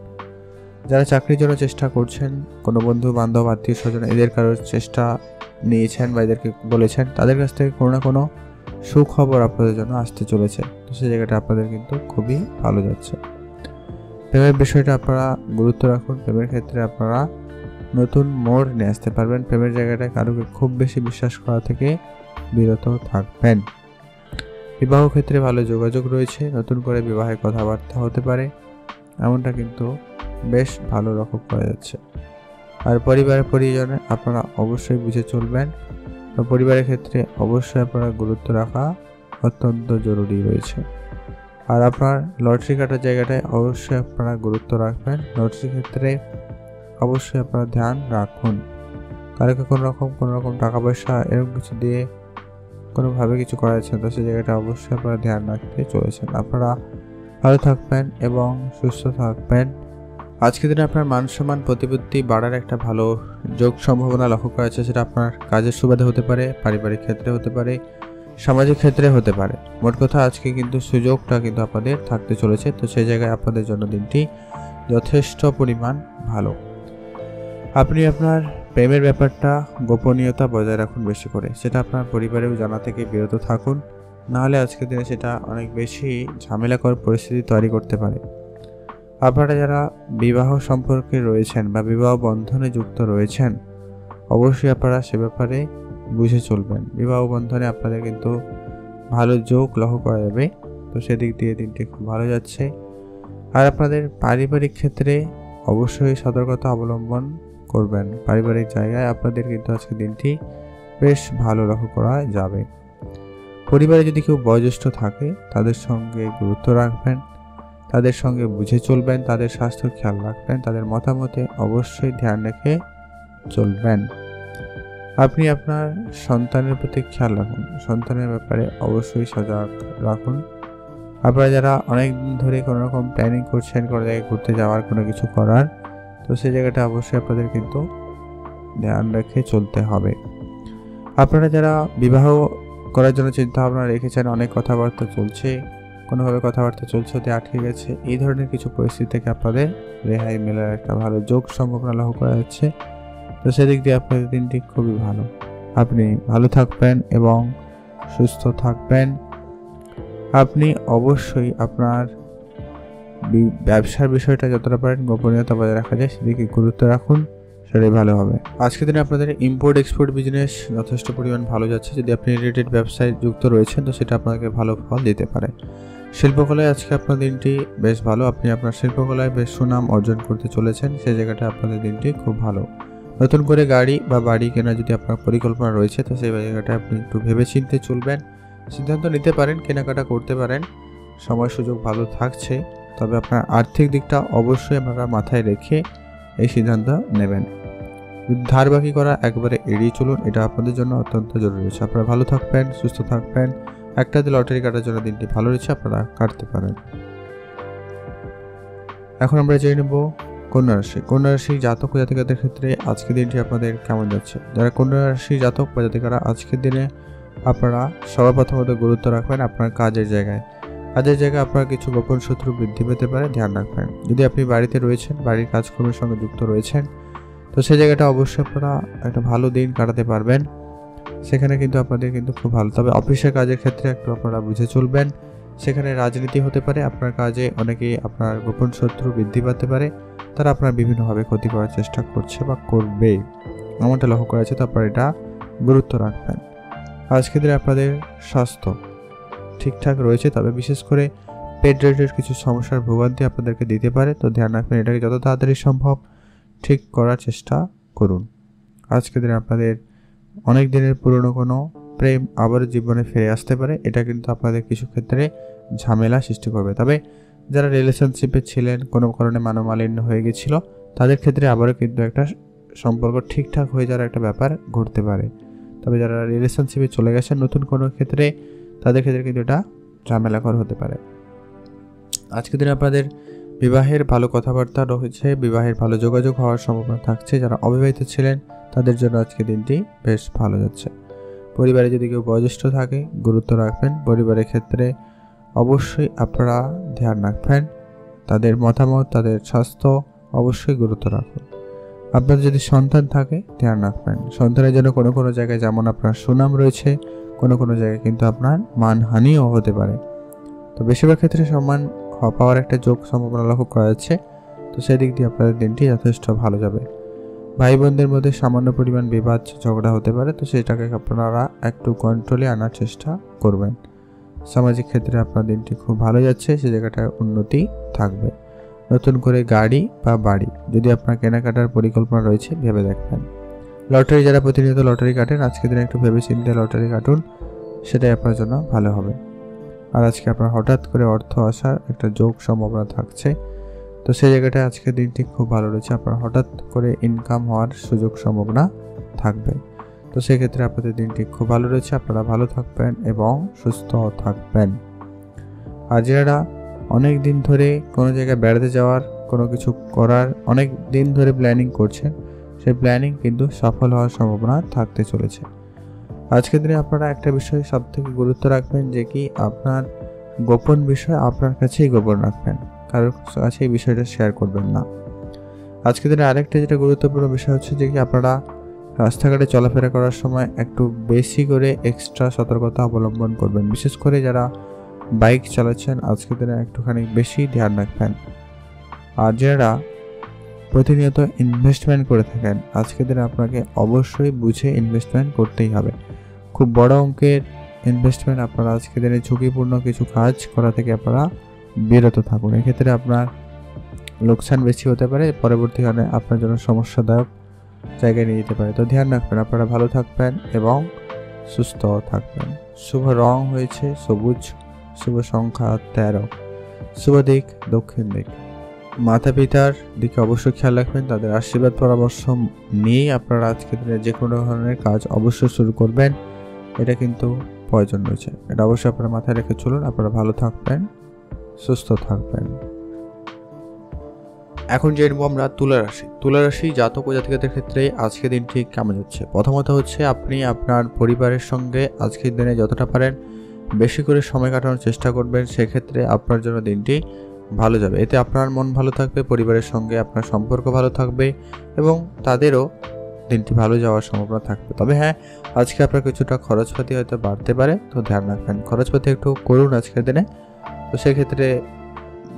যারা চাকরির জন্য চেষ্টা করছেন, কোনো বন্ধু বান্ধব আত্মীয় স্বজন এদের কারোর চেষ্টা নিয়েছেন বা এদেরকে বলেছেন, তাদের কাছ থেকে কোনো না কোনো সুখবর আপনাদের জন্য আসতে চলেছে। তো সেই জায়গাটা আপনাদের কিন্তু খুবই ভালো যাচ্ছে। প্রেমের বিষয়টা আপনারা গুরুত্ব রাখুন। প্রেমের ক্ষেত্রে আপনারা নতুন মোড় নিয়ে আসতে পারবেন। প্রেমের জায়গাটায় কারোকে খুব বেশি বিশ্বাস করা থেকে বিরত থাকবেন। বিবাহ ক্ষেত্রে ভালো যোগাযোগ রয়েছে, নতুন করে বিবাহের কথাবার্তা হতে পারে, এমনটা কিন্তু বেশ ভালো লক্ষ্য করা যাচ্ছে। আর পরিবারের পরিজনে আপনারা অবশ্যই বুঝে চলবেন। তো পরিবারের ক্ষেত্রে অবশ্যই আপনারা গুরুত্ব রাখা অত্যন্ত জরুরি রয়েছে। আর আপনার লটারি কাটার জায়গাটায় অবশ্যই আপনারা গুরুত্ব রাখবেন। লটারির ক্ষেত্রে অবশ্যই আপনারা ধ্যান রাখুন, কারোকে কোনো রকম টাকা পয়সা এরকম কিছু দিয়ে কোনোভাবে কিছু করাচ্ছেন, তো সেই জায়গাটা অবশ্যই আপনারা ধ্যান রাখতে চলেছেন। আপনারা ভালো থাকবেন এবং সুস্থ থাকবেন। আজকের দিনে আপনার মান সম্মান প্রতিপত্তি বাড়ার একটা ভালো যোগ সম্ভাবনা লক্ষ্য করা যাচ্ছে। সেটা আপনার কাজের সুবাদে হতে পারে, পারিবারিক ক্ষেত্রে হতে পারে, সামাজিক ক্ষেত্রে হতে পারে। মোট কথা আজকে কিন্তু সুযোগটা কিন্তু আপনাদের থাকতে চলেছে, তো সেই জায়গায় আপনাদের জন্য দিনটি যথেষ্ট পরিমাণ ভালো। আপনি আপনার প্রেমের ব্যাপারটা গোপনীয়তা বজায় রাখুন বেশি করে, সেটা আপনার পরিবারেও জানা থেকে বিরত থাকুন, নাহলে আজকের দিনে সেটা অনেক বেশি ঝামেলাকর পরিস্থিতি তৈরি করতে পারে। আপনারা যারা বিবাহ সম্পর্কে রয়েছেন বা বিবাহ বন্ধনে যুক্ত রয়েছেন, অবশ্যই আপনারা সে ব্যাপারে বুঝে চলবেন। বিবাহ বন্ধনে আপনাদের কিন্তু ভালো যোগ লক্ষ্য করা যাবে, তো সেদিক দিয়ে দিনটি খুব ভালো যাচ্ছে। আর আপনাদের পারিবারিক ক্ষেত্রে অবশ্যই সতর্কতা অবলম্বন করবেন। পারিবারিক জায়গায় আপনাদের কিন্তু আজকে দিনটি বেশ ভালো লক্ষ্য করা যাবে। পরিবারে যদি কেউ বয়োজ্যেষ্ঠ থাকে তাদের সঙ্গে গুরুত্ব রাখবেন, তাদের সঙ্গে বুঝে চলবেন, তাদের স্বাস্থ্য খেয়াল রাখবেন, তাদের মতামতে অবশ্যই ধ্যান রেখে চলবেন। আপনি আপনার সন্তানের প্রতি খেয়াল রাখুন, সন্তানের ব্যাপারে অবশ্যই সজাগ রাখুন। আপনারা যারা অনেক দিন ধরে কোনো রকম প্ল্যানিং করছেন কোনো জায়গায় ঘুরতে যাওয়ার, কোনো কিছু করার, তো সেই জায়গাটা অবশ্যই আপনাদের কিন্তু ধ্যান রেখে চলতে হবে। আপনারা যারা বিবাহ করার জন্য চিন্তা ভাবনা রেখেছেন, অনেক কথাবার্তা চলছে, কোনোভাবে কথাবার্তা চলছে হতে আটকে গেছে, এই ধরনের কিছু পরিস্থিতি থেকে আপনাদের রেহাই মেলার একটা ভালো যোগ সম্ভাবনা লক্ষ্য করা যাচ্ছে, তো সেদিক দিয়ে আপনাদের দিনটি খুবই ভালো। আপনি ভালো থাকবেন এবং সুস্থ থাকবেন। আপনি অবশ্যই আপনার ব্যবসার বিষয়টা যতটা পারেন গোপনীয়তা বজায় রাখা যায় সেদিকে গুরুত্ব রাখুন, সেটাই ভালো হবে। আজকের দিনে আপনাদের ইম্পোর্ট এক্সপোর্ট বিজনেস যথেষ্ট পরিমাণ ভালো যাচ্ছে। যদি আপনি রিলেটেড ব্যবসায় যুক্ত রয়েছেন তো সেটা আপনাকে ভালো ফল দিতে পারে। শিল্পকলায় আজকে আপনার দিনটি বেশ ভালো, আপনি আপনার শিল্পকলায় বেশ সুনাম অর্জন করতে চলেছেন, সেই জায়গাটা আপনাদের দিনটি খুব ভালো। নতুন করে গাড়ি বা বাড়ি কেনার যদি আপনার পরিকল্পনা রয়েছে তো সেই জায়গাটা আপনি একটু ভেবেচিন্তে চলবেন, সিদ্ধান্ত নিতে পারেন, কেনাকাটা করতে পারেন, সময় সুযোগ ভালো থাকছে। তবে আপনার আর্থিক দিকটা অবশ্যই আপনারা মাথায় রেখে এই সিদ্ধান্ত নেবেন। ধার বাকি করা একবারে এড়িয়ে চলুন, এটা আপনাদের জন্য অত্যন্ত জরুরি রয়েছে। আপনারা ভালো থাকবেন, সুস্থ থাকবেন। একটাতে লটারি কাটার জন্য দিনটি ভালো রয়েছে, আপনারা কাটতে পারেন। এখন আমরা জেনে নেব কন্যা রাশি। কন্যা রাশি জাতক ও জাতিকাদের ক্ষেত্রে আজকের দিনটি আপনাদের কেমন যাচ্ছে। যারা কন্যা রাশি জাতক বা জাতিকারা আজকের দিনে আপনারা সর্বপ্রথমত গুরুত্ব রাখবেন আপনার কাজের জায়গায়। কাজের জায়গায় আপনার কিছু গোপন শত্রু বৃদ্ধি পেতে পারে, ধ্যান রাখবেন। যদি আপনি বাড়িতে রয়েছেন, বাড়ির কাজকর্মের সঙ্গে যুক্ত রয়েছেন, তো সেই জায়গাটা অবশ্যই আপনারা একটা ভালো দিন কাটাতে পারবেন, সেখানে কিন্তু আপনাদের কিন্তু খুব ভালো। তবে অফিসের কাজের ক্ষেত্রে একটু আপনারা বুঝে চলবেন, সেখানে রাজনীতি হতে পারে, আপনার কাজে অনেকেই আপনার গোপন শত্রু বৃদ্ধি পেতে পারে, তারা আপনার বিভিন্নভাবে ক্ষতি করার চেষ্টা করছে বা করবে, এমনটা লক্ষ্য করা আছে, তো আপনারা এটা গুরুত্ব রাখবেন। আজকের দিনে আপনাদের স্বাস্থ্য ঠিকঠাক রয়েছে, তবে বিশেষ করে পেট রিলেটেড কিছু সমস্যার ভোগান্তি আপনাদেরকে দিতে পারে, তো ধ্যান রাখবেন, এটাকে যত তাড়াতাড়ি সম্ভব ঠিক করার চেষ্টা করুন। আজকের দিনে আপনাদের অনেক দিনের পুরনো কোনো প্রেম আবার জীবনে ফিরে আসতে পারে, এটা কিন্তু আপনাদের কিছু ক্ষেত্রে ঝামেলা সৃষ্টি করবে। তবে যারা রিলেশনশিপে ছিলেন, কোনো কারণে মনোমালিন্য হয়ে গেছিলো, তাদের ক্ষেত্রে আবারও কিন্তু একটা সম্পর্ক ঠিকঠাক হয়ে যাওয়ার একটা ব্যাপার ঘটতে পারে। তবে যারা রিলেশনশিপে চলে গেছেন নতুন কোনো ক্ষেত্রে, তাদের ক্ষেত্রে কিন্তু এটা ঝামেলাকর হতে পারে। আজকের দিনে আপনাদের বিবাহের ভালো কথাবার্তা রয়েছে, বিবাহের ভালো যোগাযোগ হওয়ার সম্ভাবনা থাকছে। যারা অবিবাহিত ছিলেন তাদের জন্য আজকে দিনটি বেশ ভালো যাচ্ছে। পরিবারে যদি কেউ বয়োজ্যেষ্ঠ থাকে গুরুত্ব রাখবেন, পরিবারের ক্ষেত্রে অবশ্যই আপনারা ধ্যান রাখবেন, তাদের মতামত, তাদের স্বাস্থ্য অবশ্যই গুরুত্ব রাখুন। আপনাদের যদি সন্তান থাকে ধ্যান রাখবেন, সন্তানের জন্য কোনো কোনো জায়গায় যেমন আপনার সুনাম রয়েছে, কোনো কোনো জায়গায় কিন্তু আপনার মানহানিও হতে পারে। তো বেশিরভাগ ক্ষেত্রে সম্মান পাওয়ার একটা যোগ সম্ভাবনা লক্ষ্য করা যাচ্ছে, তো সেদিক দিয়ে আপনাদের দিনটি যথেষ্ট ভালো যাবে। ভাই বোনদের মধ্যে সামান্য পরিমাণ বিবাদ ঝগড়া হতে পারে, তো সেটাকে আপনারা একটু কন্ট্রোলে আনার চেষ্টা করবেন। সামাজিক ক্ষেত্রে আপনার দিনটি খুব ভালো যাচ্ছে, সে জায়গাটায় উন্নতি থাকবে। নতুন করে গাড়ি বা বাড়ি যদি আপনার কেনাকাটার পরিকল্পনা রয়েছে ভেবে দেখবেন। লটারি যারা প্রতিনিয়ত লটারি কাটেন, আজকের দিনে একটু ভেবে চিন্তে লটারি কাটুন, সেটাই আপনার জন্য ভালো হবে। আর আজকে আপনার হঠাৎ করে অর্থ আসার একটা যোগ সম্ভাবনা থাকছে, তো সেই জায়গাটায় আজকের দিনটি খুব ভালো রয়েছে, আপনার হঠাৎ করে ইনকাম হওয়ার সুযোগ সম্ভাবনা থাকবে। তো সেক্ষেত্রে আপনাদের দিনটি খুব ভালো রয়েছে, আপনারা ভালো থাকবেন এবং সুস্থ থাকবেন। আর যারা অনেক দিন ধরে কোনো জায়গায় বেড়াতে যাওয়ার, কোনো কিছু করার অনেক দিন ধরে প্ল্যানিং করছেন, সেই প্ল্যানিং কিন্তু সফল হওয়ার সম্ভাবনা থাকতে চলেছে। আজকের দিনে আপনারা একটা বিষয় সব থেকে গুরুত্ব রাখবেন, যে কি আপনার গোপন বিষয় আপনার কাছেই গোপন রাখবেন, কারোর কাছে এই বিষয়টা শেয়ার করবেন না। আজকের দিনে আরেকটা যেটা গুরুত্বপূর্ণ বিষয় হচ্ছে যে কি আপনারা রাস্তাঘাটে চলাফেরা করার সময় একটু বেশি করে এক্সট্রা সতর্কতা অবলম্বন করবেন। বিশেষ করে যারা বাইক চালাচ্ছেন আজকের দিনে একটুখানি বেশি ধ্যান রাখবেন। আর যারা প্রতিনিয়ত ইনভেস্টমেন্ট করে থাকেন আজকের দিনে আপনাকে অবশ্যই বুঝে ইনভেস্টমেন্ট করতেই হবে। খুব বড় অঙ্কের ইনভেস্টমেন্ট আপনারা আজকের দিনে ঝুঁকিপূর্ণ কিছু কাজ করা থেকে আপনারা বিরত থাকুন। এক্ষেত্রে আপনার লোকসান বেশি হতে পারে, পরবর্তীকালে আপনার জন্য সমস্যাদায়ক জায়গায় নিয়ে যেতে পারে। তো ধ্যান রাখবেন, আপনারা ভালো থাকবেন এবং সুস্থ থাকবেন। শুভ রং হয়েছে সবুজ, শুভ সংখ্যা 13, শুভ দিক দক্ষিণ দিক। মাতা পিতার দিকে অবশ্যই খেয়াল রাখবেন, তাদের আশীর্বাদ পরামর্শ নিয়েই আপনারা আজকের দিনে যে কোনো ধরনের কাজ অবশ্যই শুরু করবেন, এটা কিন্তু প্রয়োজন রয়েছে। এটা অবশ্যই আপনারা মাথায় রেখে চলুন। আপনারা ভালো থাকবেন, সুস্থ থাকবেন। এখন জেনে নেব আমরা তুলা রাশি জাতক ও জাতিকাদের ক্ষেত্রে আজকের দিনটি কেমন যাচ্ছে। প্রথমত হচ্ছে আপনি আপনার পরিবারের সঙ্গে আজকের দিনে যতটা পারেন বেশি করে সময় কাটানোর চেষ্টা করবেন, সেক্ষেত্রে আপনার জন্য দিনটি ভালো যাবে। এতে আপনার মন ভালো থাকবে, পরিবারের সঙ্গে আপনার সম্পর্ক ভালো থাকবে এবং তাদেরও দিনটি ভালো যাওয়ার সম্ভাবনা থাকবে। তবে হ্যাঁ, আজকে আপনার কিছুটা খরচপাতি হয়তো বাড়তে পারে, তো ধ্যান রাখবেন, খরচপাতি একটু করুন আজকের দিনে। তো সেক্ষেত্রে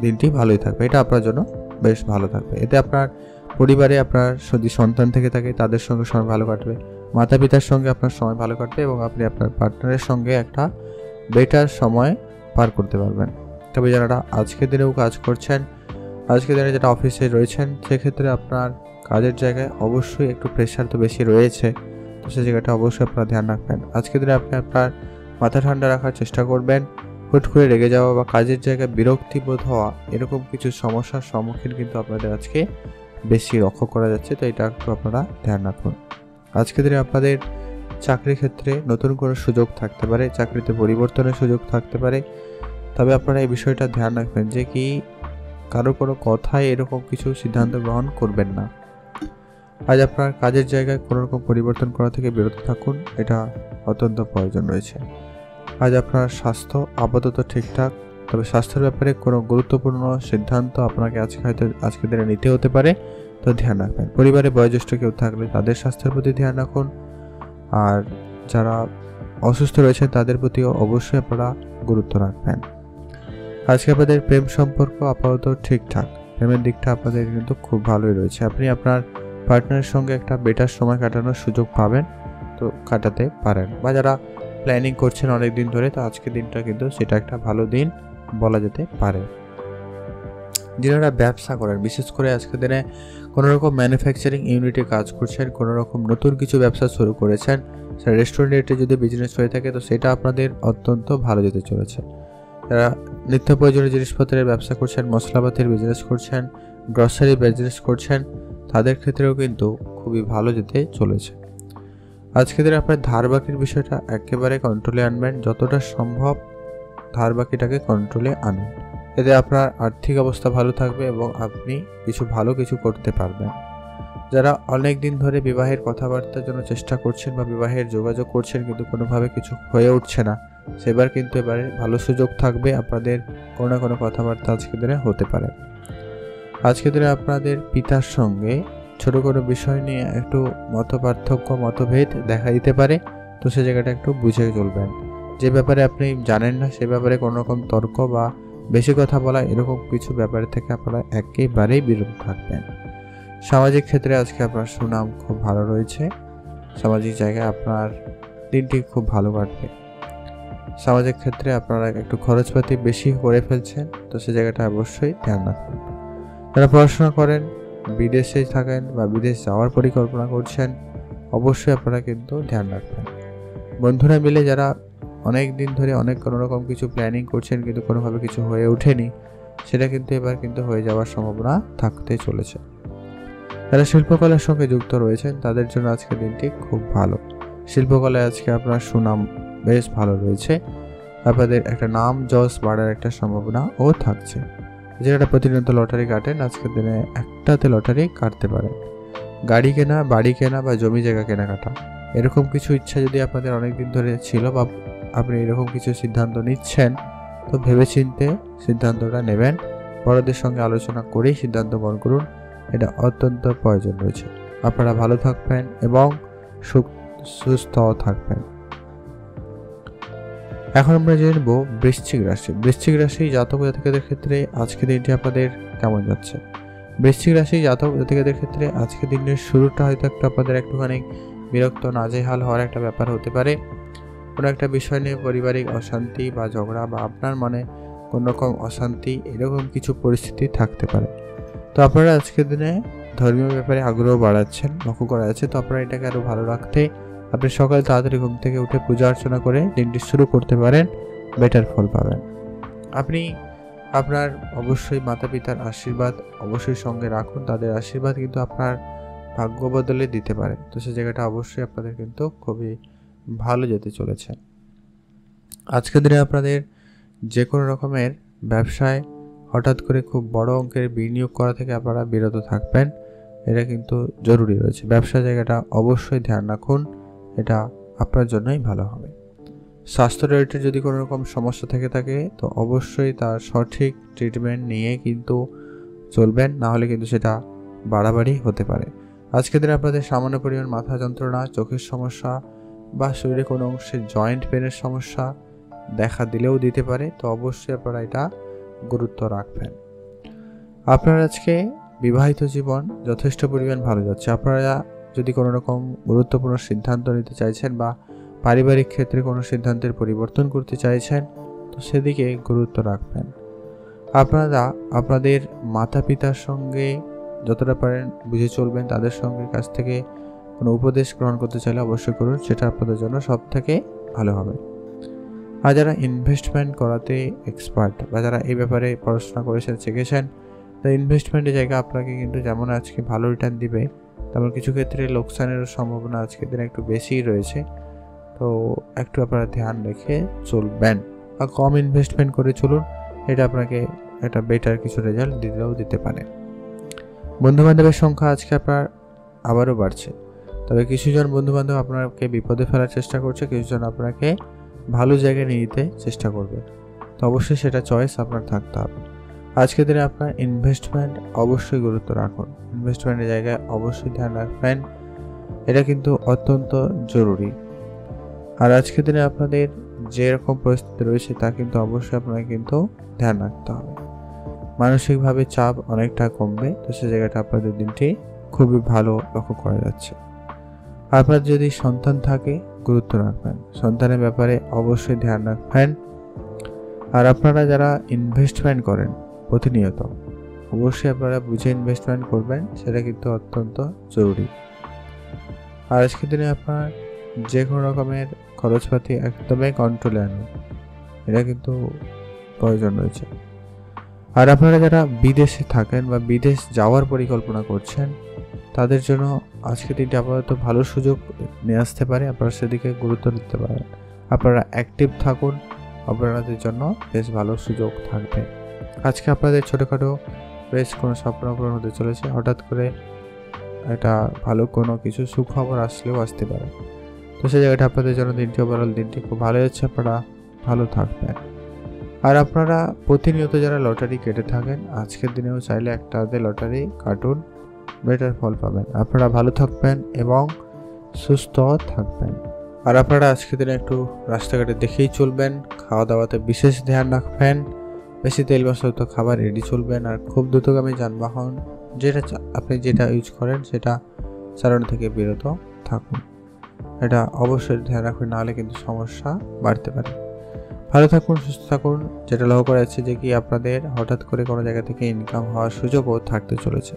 দিনটি ভালোই থাকবে, এটা আপনার জন্য বেশ ভালো থাকবে। এতে আপনার পরিবারে আপনার যদি সন্তান থেকে থাকে তাদের সঙ্গে সময় ভালো কাটবে, মাতা পিতার সঙ্গে আপনার সময় ভালো কাটবে এবং আপনি আপনার পার্টনারের সঙ্গে একটা বেটার সময় পার করতে পারবেন। তবে যারা আজকের দিনেও কাজ করছেন, আজকের দিনে যারা অফিসে রয়েছেন, সেক্ষেত্রে আপনার কাজের জায়গায় অবশ্যই একটু প্রেশার তো বেশি রয়েছে, তো সেই জায়গাটা অবশ্যই আপনারা ধ্যান রাখবেন। আজকের দিনে আপনি আপনার মাথা ঠান্ডা রাখার চেষ্টা করবেন। হুট করে রেগে যাওয়া বা কাজের জায়গায় বিরক্তি বোধ হওয়া, এরকম কিছু সমস্যার সম্মুখীন কিন্তু আপনাদের আজকে বেশি লক্ষ্য করা যাচ্ছে, তো এটা একটু আপনারা ধ্যান রাখুন। আজকের দিনে আপনাদের চাকরির ক্ষেত্রে নতুন কোনো সুযোগ থাকতে পারে, চাকরিতে পরিবর্তনের সুযোগ থাকতে পারে। তবে আপনারা এই বিষয়টা ধ্যান রাখবেন যে কি কারো কোনো কথায় এরকম কিছু সিদ্ধান্ত গ্রহণ করবেন না। আজ আপনার কাজের জায়গায় কোনো রকম পরিবর্তন করা থেকে বিরত থাকুন, এটা অত্যন্ত প্রয়োজন রয়েছে। আজ আপনার স্বাস্থ্য আপাতত ঠিকঠাক, তবে স্বাস্থ্যের ব্যাপারে কোনো গুরুত্বপূর্ণ সিদ্ধান্ত আপনাকে আজকের দিনে নিতে হতে পারে, তো ধ্যান রাখবেন। পরিবারে বয়োজ্যেষ্ঠ কেউ থাকলে তাদের স্বাস্থ্যের প্রতি ধ্যান রাখুন। আর যারা অসুস্থ রয়েছেন তাদের প্রতিও অবশ্যই আপনারা গুরুত্ব রাখবেন। আজকে আপনাদের প্রেম সম্পর্ক আপাতত ঠিকঠাক, প্রেমের দিকটা আপনাদের কিন্তু খুব ভালোই রয়েছে। আপনি আপনার পার্টনারের সঙ্গে একটা বেটার সময় কাটানোর সুযোগ পাবেন, তো কাটাতে পারেন। বা যারা প্ল্যানিং করছেন অনেক দিন ধরে, তো আজকের দিনটা কিন্তু সেটা একটা ভালো দিন বলা যেতে পারে। যারা ব্যবসা করেন, বিশেষ করে আজকের দিনে কোনো রকম ম্যানুফ্যাকচারিং ইউনিটে কাজ করছেন, কোনো রকম নতুন কিছু ব্যবসা শুরু করেছেন, সেটা রেস্টুরেন্টে যদি বিজনেস হয়ে থাকে, তো সেটা আপনাদের অত্যন্ত ভালো যেতে চলেছে। যারা নিত্য প্রয়োজনীয় জিনিসপত্রের ব্যবসা করছেন, মশলাপাতির বিজনেস করছেন, গ্রসারি বিজনেস করছেন, তাদের ক্ষেত্রেও কিন্তু খুবই ভালো যেতে চলেছে। আজকে দিনে আপনার ধার বাকির বিষয়টা একেবারে কন্ট্রোলে আনবেন, যতটা সম্ভব ধার বাকিটাকে কন্ট্রোলে আনুন। এতে আপনার আর্থিক অবস্থা ভালো থাকবে এবং আপনি ভালো কিছু করতে পারবেন। যারা অনেক দিন ধরে বিবাহের কথাবার্তার জন্য চেষ্টা করছেন বা বিবাহের যোগাযোগ করছেন কিন্তু কোনোভাবে কিছু হয়ে উঠছে না, সেবার কিন্তু এবারে ভালো সুযোগ থাকবে, আপনাদের কোনো না কোনো কথাবার্তা আজকের দিনে হতে পারে। আজকের দিনে আপনাদের পিতার সঙ্গে ছোট কোনো বিষয় নিয়ে একটু মতভেদ দেখা দিতে পারে, তো সে জায়গাটা একটু বুঝে চলবেন। যে ব্যাপারে আপনি জানেন না সে ব্যাপারে কোনো রকম তর্ক বা বেশি কথা বলা, এরকম কিছু ব্যাপারে থেকে আপনারা একেবারেই বিরত থাকবেন। সামাজিক ক্ষেত্রে আজকে আপনার সুনাম খুব ভালো রয়েছে, সামাজিক জায়গায় আপনার দিনটি খুব ভালো কাটবে। সামাজিক ক্ষেত্রে আপনারা একটু খরচপাতি বেশি করে ফেলছেন, তো সে জায়গাটা অবশ্যই ধ্যান রাখবেন। যারা পড়াশোনা করেন, বিদেশে থাকেন বা বিদেশ যাওয়ার পরিকল্পনা করছেন, অবশ্যই আপনারা কিন্তু ধ্যান রাখবেন। বন্ধুরা মিলে যারা অনেক দিন ধরে কোনো রকম কিছু প্ল্যানিং করছেন কিন্তু কোনোভাবে কিছু হয়ে ওঠেনি, সেটা কিন্তু এবার কিন্তু হয়ে যাওয়ার সম্ভাবনা থাকতে চলেছে। যারা শিল্পকলার সঙ্গে যুক্ত রয়েছেন তাদের জন্য আজকের দিনটি খুব ভালো। শিল্পকলায় আজকে আপনার সুনাম বেশ ভালো রয়েছে। আপনাদের একটা নাম যশ বাড়ার একটা সম্ভাবনাও থাকছে। যারা প্রতিনিয়ত লটারি কাটেন আজকের দিনে একটাতে লটারি কাটতে পারেন। গাড়ি কেনা, বাড়ি কেনা বা জমি জায়গা কেনাকাটা এরকম কিছু ইচ্ছা যদি আপনাদের অনেকদিন ধরে ছিল বা আপনি এরকম কিছু সিদ্ধান্ত নিচ্ছেন, তো ভেবেচিন্তে সিদ্ধান্তটা নেবেন। বড়দের সঙ্গে আলোচনা করেই সিদ্ধান্ত গ্রহণ করুন, এটা অত্যন্ত প্রয়োজন রয়েছে। আপনারা ভালো থাকবেন এবং সুস্থ থাকবেন। এখন আমরা জেনে নেব বৃশ্চিক রাশি। বৃশ্চিক রাশি জাতক জাতিকাদের ক্ষেত্রে আজকের দিনটি আপনাদের কেমন যাচ্ছে। বৃশ্চিক রাশি জাতক জাতিকাদের ক্ষেত্রে আজকের দিনের শুরুটা হয়তো আপনাদের একটুখানি বিরক্ত নাজেহাল হওয়ার একটা ব্যাপার হতে পারে। কোনো একটা বিষয় নিয়ে পারিবারিক অশান্তি বা ঝগড়া বা আপনার মনে কোনো রকম অশান্তি এরকম কিছু পরিস্থিতি থাকতে পারে। তো আপনারা আজকের দিনে ধর্মীয় ব্যাপারে আগ্রহ বাড়াচ্ছেন, লক্ষ্য করা যাচ্ছে। তো আপনারা এটাকে আরও ভালো রাখতে আপনি সকালে তাড়াতাড়ি ঘুম থেকে উঠে পূজা অর্চনা করে দিনটি শুরু করতে পারেন, বেটার ফল পাবেন। আপনি আপনার অবশ্যই মাতা পিতার আশীর্বাদ অবশ্যই সঙ্গে রাখুন। তাদের আশীর্বাদ কিন্তু আপনার ভাগ্য বদলে দিতে পারে। তো সেই জায়গাটা অবশ্যই আপনাদের কিন্তু খুবই ভালো যেতে চলেছে। আজকের দিনে আপনাদের যে কোনো রকমের ব্যবসায় হঠাৎ করে খুব বড় অঙ্কের বিনিয়োগ করা থেকে আপনারা বিরত থাকবেন, এটা কিন্তু জরুরি রয়েছে। ব্যবসা জায়গাটা অবশ্যই ধ্যান রাখুন, এটা আপনার জন্যই ভালো হবে। স্বাস্থ্য রিলেটেড যদি কোনো রকম সমস্যা থেকে থাকে তো অবশ্যই তার সঠিক ট্রিটমেন্ট নিয়ে কিন্তু চলবেন, না হলে কিন্তু সেটা বাড়াবাড়ি হতে পারে। আজকের দিনে আপনাদের সামান্য পরিমাণ মাথা যন্ত্রণা, চোখের সমস্যা বা শরীরে কোনো অংশে জয়েন্ট পেনের সমস্যা দেখা দিলেও দিতে পারে। তো অবশ্যই আপনারা এটা গুরুত্ব রাখবেন। আপনার আজকে বিবাহিত জীবন যথেষ্ট পরিমাণ ভালো যাচ্ছে। আপনারা যদি কোনো রকম গুরুত্বপূর্ণ সিদ্ধান্ত নিতে চাইছেন বা পারিবারিক ক্ষেত্রে কোনো সিদ্ধান্তের পরিবর্তন করতে চাইছেন, তো সেদিকে গুরুত্ব রাখবেন। আপনারা আপনাদের মাতা পিতার সঙ্গে যতটা পারেন বুঝে চলবেন। তাদের সঙ্গে কাছ থেকে কোনো উপদেশ গ্রহণ করতে চাইলে অবশ্যই করুন, সেটা আপনাদের জন্য সব থেকে ভালো হবে। আর যারা ইনভেস্টমেন্ট করাতে এক্সপার্ট বা যারা এই ব্যাপারে পড়াশোনা করেছেন, শিখেছেন, তো ইনভেস্টমেন্টের জায়গা আপনাকে কিন্তু যেমন আজকে ভালো রিটার্ন দিবে, তেমন কিছু ক্ষেত্রে লোকসানেরও সম্ভাবনা আজকের দিনে একটু বেশিই রয়েছে। তো একটু আপনারা ধ্যান রেখে চলবেন বা কম ইনভেস্টমেন্ট করে চলুন, এটা আপনাকে একটা বেটার কিছু রেজাল্ট দিতে পারে। বন্ধুবান্ধবের সংখ্যা আজকে আপনার আবারও বাড়ছে, তবে কিছুজন বন্ধুবান্ধব আপনাকে বিপদে ফেলার চেষ্টা করছে, কিছুজন আপনাকে ভালো জায়গায় নিয়ে যেতে চেষ্টা করবে। তো অবশ্যই সেটা চয়েস আপনার থাকতে হবে। আজকের দিনে আপনার ইনভেস্টমেন্ট অবশ্যই গুরুত্ব রাখুন, ইনভেস্টমেন্টের জায়গায় অবশ্যই ধ্যান রাখবেন, এটা কিন্তু অত্যন্ত জরুরি। আর আজকের দিনে আপনাদের যেরকম পরিস্থিতি রয়েছে তা কিন্তু অবশ্যই আপনাকে কিন্তু ধ্যান রাখতে হবে। মানসিকভাবে চাপ অনেকটা কমবে, তো সে জায়গাটা আপনাদের দিনটি খুবই ভালো লক্ষ্য করা যাচ্ছে। আপনার যদি সন্তান থাকে গুরুত্ব রাখবেন, সন্তানের ব্যাপারে অবশ্যই ধ্যান রাখবেন। আর আপনারা যারা ইনভেস্টমেন্ট করেন প্রতিনিয়ত, অবশ্যই আপনারা বুঝে ইনভেস্টমেন্ট করবেন, সেটা কিন্তু অত্যন্ত জরুরি। আর আজকের দিনে আপনার যে কোনো রকমের খরচপাতি একদমই কন্ট্রোলে আনুন, এটা কিন্তু প্রয়োজন রয়েছে। আর আপনারা যারা বিদেশে থাকেন বা বিদেশ যাওয়ার পরিকল্পনা করছেন, তাদের জন্য আজকের দিনটি আপাতত ভালো সুযোগ নিয়ে আসতে পারে, আপনারা সেদিকে গুরুত্ব দিতে পারেন। আপনারা অ্যাক্টিভ থাকুন, আপনাদের জন্য বেশ ভালো সুযোগ থাকবে। আজকে আপনাদের ছোটোখাটো বেশ কোনো স্বপ্ন পূরণ হতে চলেছে, হঠাৎ করে একটা ভালো কোনো কিছু সুখবর আসলেও আসতে পারে। তো সেই জায়গাটা আপনাদের জন্য দিনটি ওভারঅল দিনটি খুব ভালো যাচ্ছে, আপনারা ভালো থাকবেন। আর আপনারা প্রতিনিয়ত যারা লটারি কেটে থাকেন, আজকের দিনেও চাইলে একটা লটারি কাটুন, বেটার ফল পাবেন। আপনারা ভালো থাকবেন এবং সুস্থ থাকবেন। আর আপনারা আজকের দিনে একটু রাস্তাঘাটে দেখেই চলবেন, খাওয়া দাওয়াতে বিশেষ ধ্যান রাখবেন, বেশি তেল মশলাযুক্ত খাবার এড়িয়ে চলবেন। আর খুব দ্রুতগামী যানবাহন আপনি যেটা ইউজ করেন সেটা চালানো থেকে বিরত থাকুন, এটা অবশ্যই ধ্যান রাখবেন, নাহলে কিন্তু সমস্যা বাড়তে পারে। ভালো থাকুন, সুস্থ থাকুন। যেটা লক্ষ্য করা যাচ্ছে যে কি আপনাদের হঠাৎ করে কোনো জায়গা থেকে ইনকাম হওয়ার সুযোগও থাকতে চলেছে,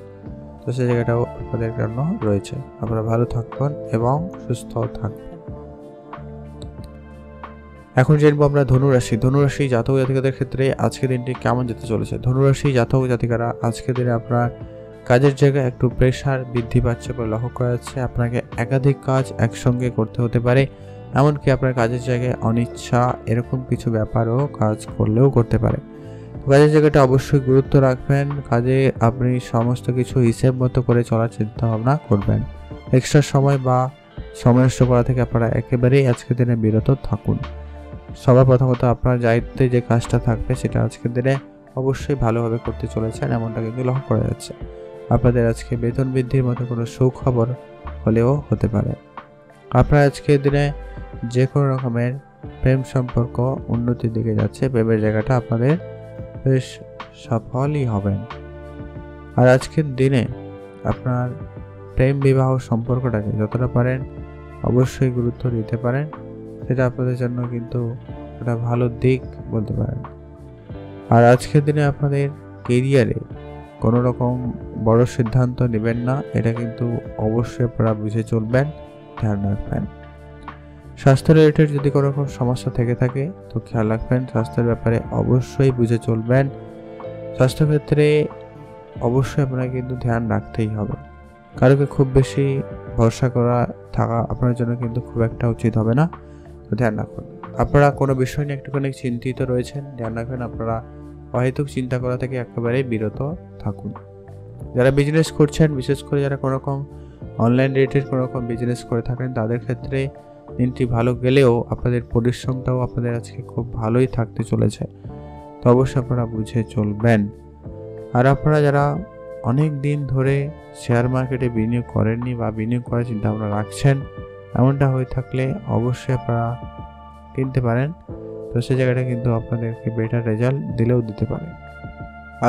তো সেই জায়গাটাও আপনাদের জন্য রয়েছে। আপনারা ভালো থাকবেন এবং সুস্থ থাকবেন। এখন জানবো আমরা ধনুরাশি। ধনুরাশি জাতক জাতিকাদের ক্ষেত্রে আজকের দিনটি কেমন যেতে চলেছে। ধনুরাশি জাতক জাতিকারা আজকের দিনে আপনার কাজের জায়গায় একটু প্রেশার বৃদ্ধি পাচ্ছে বলে লক্ষ্য করা যাচ্ছে। আপনাকে একাধিক কাজ একসঙ্গে করতে হতে পারে, এমনকি আপনার কাজের জায়গায় অনিচ্ছা এরকম কিছু ব্যাপারও কাজ করলেও করতে পারে। কাজের জায়গাটা অবশ্যই গুরুত্ব রাখবেন। কাজে আপনি সমস্ত কিছু হিসেব মতো করে চলার চিন্তা ভাবনা করবেন। এক্সট্রা সময় বা সময় নষ্ট করা থেকে আপনারা একেবারেই আজকের দিনে বিরত থাকুন। সবার প্রথমত আপনার দায়িত্বে যে কাজটা থাকবে সেটা আজকের দিনে অবশ্যই ভালোভাবে করতে চলেছেন, এমনটা কিন্তু লক্ষ্য করা যাচ্ছে। আপনাদের আজকে বেতন বৃদ্ধির মতো কোনো সুখবর হলেও হতে পারে। আপনার আজকের দিনে যে কোনো রকমের প্রেম সম্পর্ক উন্নতির দিকে যাচ্ছে, প্রেমের জায়গাটা আপনাদের বেশ সফলই হবেন। আর আজকের দিনে আপনার প্রেম বিবাহ সম্পর্কটাকে যতটা পারেন অবশ্যই গুরুত্ব দিতে পারেন, সেটা আপনাদের জন্য কিন্তু একটা ভালো দিক বলতে পারেন। আর আজকের দিনে আপনাদের কেরিয়ারে কোনো রকম বড় সিদ্ধান্ত নেবেন না, এটা কিন্তু অবশ্যই আপনারা বুঝে চলবেন, ধ্যান রাখবেন। স্বাস্থ্য রিলেটেড যদি কোনো রকম সমস্যা থেকে থাকে তো খেয়াল রাখবেন, স্বাস্থ্যের ব্যাপারে অবশ্যই বুঝে চলবেন। স্বাস্থ্যক্ষেত্রে অবশ্যই আপনাকে কিন্তু ধ্যান রাখতেই হবে। কারোকে খুব বেশি ভরসা করা থাকা আপনার জন্য কিন্তু খুব একটা উচিত হবে না, তো ধ্যান রাখুন। আপনারা কোনো বিষয় নিয়ে একটুখানি চিন্তিত রয়েছেন, ধ্যান রাখবেন আপনারা অহেতুক চিন্তা করা থেকে একেবারেই বিরত থাকুন। যারা বিজনেস করছেন, বিশেষ করে যারা কোনো রকম অনলাইন রিলেটেড কোনো রকম বিজনেস করে থাকেন, তাদের ক্ষেত্রে দিনটি ভালো গেলেও আপনাদের পরিশ্রমটাও আপনাদের আজকে খুব ভালোই থাকতে চলেছে, তো অবশ্যই আপনারা বুঝে চলবেন। আর আপনারা যারা অনেক দিন ধরে শেয়ার মার্কেটে বিনিয়োগ করেননি বা বিনিয়োগ করার চিন্তা ভাবনা রাখছেন, এমনটা হয়ে থাকলে অবশ্যই আপনারা কিনতে পারেন, তো সেই জায়গাটা কিন্তু আপনাদেরকে বেটার রেজাল্ট দিলেও দিতে পারে।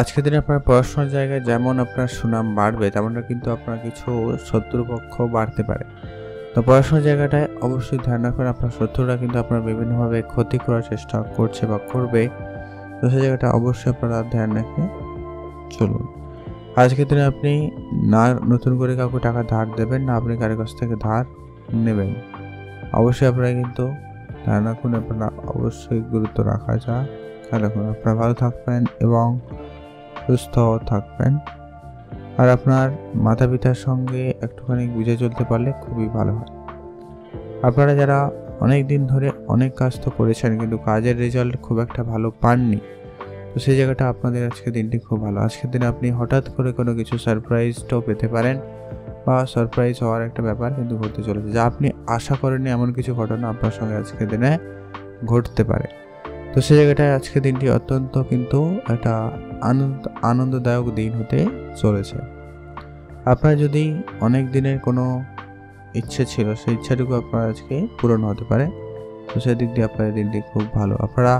আজকের দিনে আপনার পড়াশোনার জায়গায় যেমন আপনার সুনাম বাড়বে, তেমনটা কিন্তু আপনার কিছু শত্রুপক্ষ বাড়তে পারে। তো পড়াশোনার জায়গাটায় অবশ্যই ধ্যান রাখবেন, আপনার শত্রুরা কিন্তু আপনার বিভিন্নভাবে ক্ষতি করার চেষ্টা করছে বা করবে, তো সেই জায়গাটা অবশ্যই আপনারা ধ্যান রেখে চলুন। আজকের দিনে আপনি না নতুন করে কাউকে টাকা ধার দেবেন, না আপনি কারোর কাছ থেকে ধার নেবেন। অবশ্যই আপনারা কিন্তু ধ্যান রাখুন, আপনারা অবশ্যই গুরুত্ব রাখা যায়। খেয়াল রাখুন, আপনারা ভালো থাকবেন এবং সুস্থ থাকবেন। আর আপনার মাতা পিতার সঙ্গে একটুখানি বুঝে চলতে পারলে খুবই ভালো হয়। আপনারা যারা অনেক দিন ধরে অনেক কাজ তো করেছেন কিন্তু কাজের রেজাল্ট খুব একটা ভালো পাননি, তো সেই জায়গাটা আপনাদের আজকের দিনটি খুব ভালো। আজকের দিনে আপনি হঠাৎ করে কোনো কিছু সারপ্রাইজটাও পেতে পারেন বা সারপ্রাইজ হওয়ার একটা ব্যাপার কিন্তু ঘটতে চলেছে, যা আপনি আশা করেননি এমন কিছু ঘটনা আপনার সঙ্গে আজকের দিনে ঘটতে পারে। তো সেই জায়গাটায় আজকের দিনটি অত্যন্ত কিন্তু একটা আনন্দদায়ক দিন হতে চলেছে। আপনার যদি অনেক দিনের কোনো ইচ্ছে ছিল, সেই ইচ্ছাটুকু আপনার আজকে পূরণ হতে পারে, তো সেদিক দিয়ে আপনার দিনটি খুব ভালো। আপনারা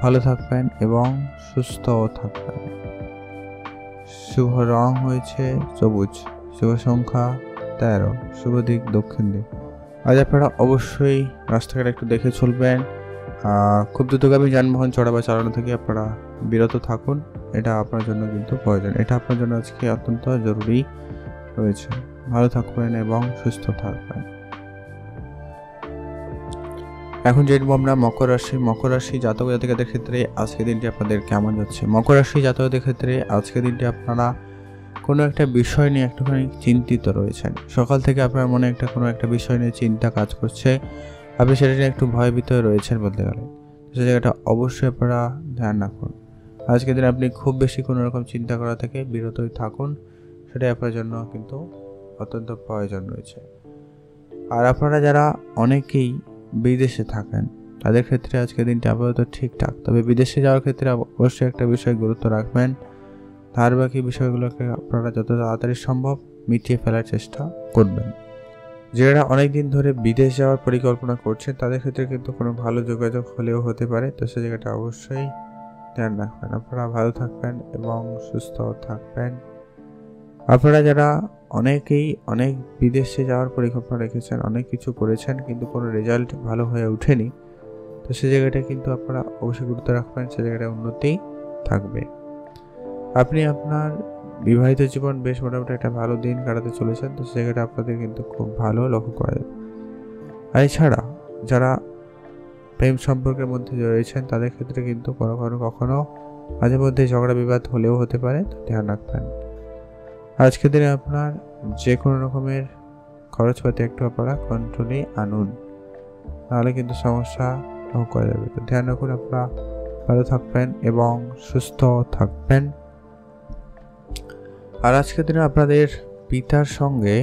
ভালো থাকবেন এবং সুস্থও থাকবেন। শুভ রং হয়েছে সবুজ, শুভ সংখ্যা 13, শুভ দিক দক্ষিণ দিক। আজ আপনারা অবশ্যই রাস্তাঘাট একটু দেখে চলবেন। খুব দ্রুতগামী যানবাহন চড়া বা চালানো থেকে আপনারা বিরত থাকুন, এটা আপনার জন্য কিন্তু প্রয়োজন, এটা আপনার জন্য আজকে অত্যন্ত জরুরি রয়েছে। ভালো থাকবেন এবং সুস্থ থাকবেন। এখন জেনব আমরা মকর রাশি জাতক জাতিকাদের ক্ষেত্রে আজকের দিনটি আপনাদের কেমন যাচ্ছে। মকর রাশি জাতকদের ক্ষেত্রে আজকের দিনটি আপনারা কোনো একটা বিষয় নিয়ে একটুখানি চিন্তিত রয়েছেন। সকাল থেকে আপনার মনে কোনো একটা বিষয় নিয়ে চিন্তা কাজ করছে, আপনি সেটা নিয়ে একটু ভয়ভীত রয়েছেন বলতে গেলে, সে জায়গাটা অবশ্যই আপনারা ধ্যান রাখুন। আজকের দিনে আপনি খুব বেশি কোনো রকম চিন্তা করা থেকে বিরতই থাকুন, সেটাই আপনার জন্য কিন্তু অত্যন্ত প্রয়োজন রয়েছে। আর আপনারা যারা অনেকেই বিদেশে থাকেন, তাদের ক্ষেত্রে আজকের দিনটি আপাতত ঠিকঠাক, তবে বিদেশে যাওয়ার ক্ষেত্রে অবশ্যই একটা বিষয় গুরুত্ব রাখবেন, তার বাকি বিষয়গুলোকে আপনারা যত তাড়াতাড়ি সম্ভব মিটিয়ে ফেলার চেষ্টা করবেন। যারা অনেক দিন ধরে বিদেশ যাওয়ার পরিকল্পনা করছেন, তাদের ক্ষেত্রে কিন্তু কোনো ভালো যোগাযোগ হলেও হতে পারে, তো সে জায়গাটা অবশ্যই ধ্যান রাখবেন। আপনারা ভালো থাকবেন এবং সুস্থ থাকবেন। আপনারা যারা অনেকেই অনেক বিদেশে যাওয়ার পরিকল্পনা রেখেছেন, অনেক কিছু করেছেন কিন্তু কোনো রেজাল্ট ভালো হয়ে ওঠেনি, তো সে জায়গাটা কিন্তু আপনারা অবশ্যই গুরুত্ব রাখবেন, সে জায়গাটা উন্নতি থাকবে। আপনি আপনার বিবাহিত জীবন বেশ মোটামুটি একটা ভালো দিন কাটাতে চলেছেন, তো সে জায়গাটা আপনাদের কিন্তু খুব ভালো লক্ষ্য করা যাবে। আর এছাড়া যারা প্রেম সম্পর্কের মধ্যে রয়েছেন, তাদের ক্ষেত্রে কিন্তু কখনো মাঝে মধ্যে ঝগড়া বিবাদ হলেও হতে পারে, তো ধ্যান রাখবেন। আজকের দিনে আপনার যে কোনো রকমের খরচপাতি একটু আপনারা কন্ট্রোলে আনুন, নাহলে কিন্তু সমস্যা ভোগ করা যাবে। তো ধ্যান রাখুন, আপনারা ভালো থাকবেন এবং সুস্থ থাকবেন। আর আজকের দিনে আপনাদের পিতার সঙ্গে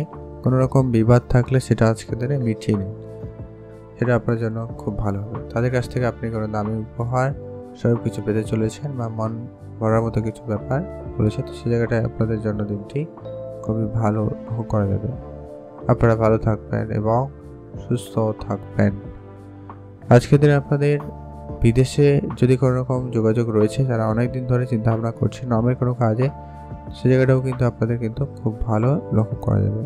কোনো রকম বিবাদ থাকলে সেটা আজকের দিনে মিটিয়ে নিন, সেটা আপনার জন্য খুব ভালো হবে। তাদের কাছ থেকে আপনি কোনো দামি উপহার সব কিছু পেতে চলেছেন বা মন ভরার মতো কিছু ব্যাপার বলেছে, তো সেই জায়গাটায় আপনাদের জন্য দিনটি খুবই ভালো করা যাবে। আপনারা ভালো থাকবেন এবং সুস্থ থাকবেন। আজকের দিনে আপনাদের বিদেশে যদি কোনো রকম যোগাযোগ রয়েছে, যারা অনেক দিন ধরে চিন্তাভাবনা করছেন নামের কোনো কাজে, সে জায়গাটাও কিন্তু আপনাদের কিন্তু খুব ভালো লক্ষ্য করা যাবে।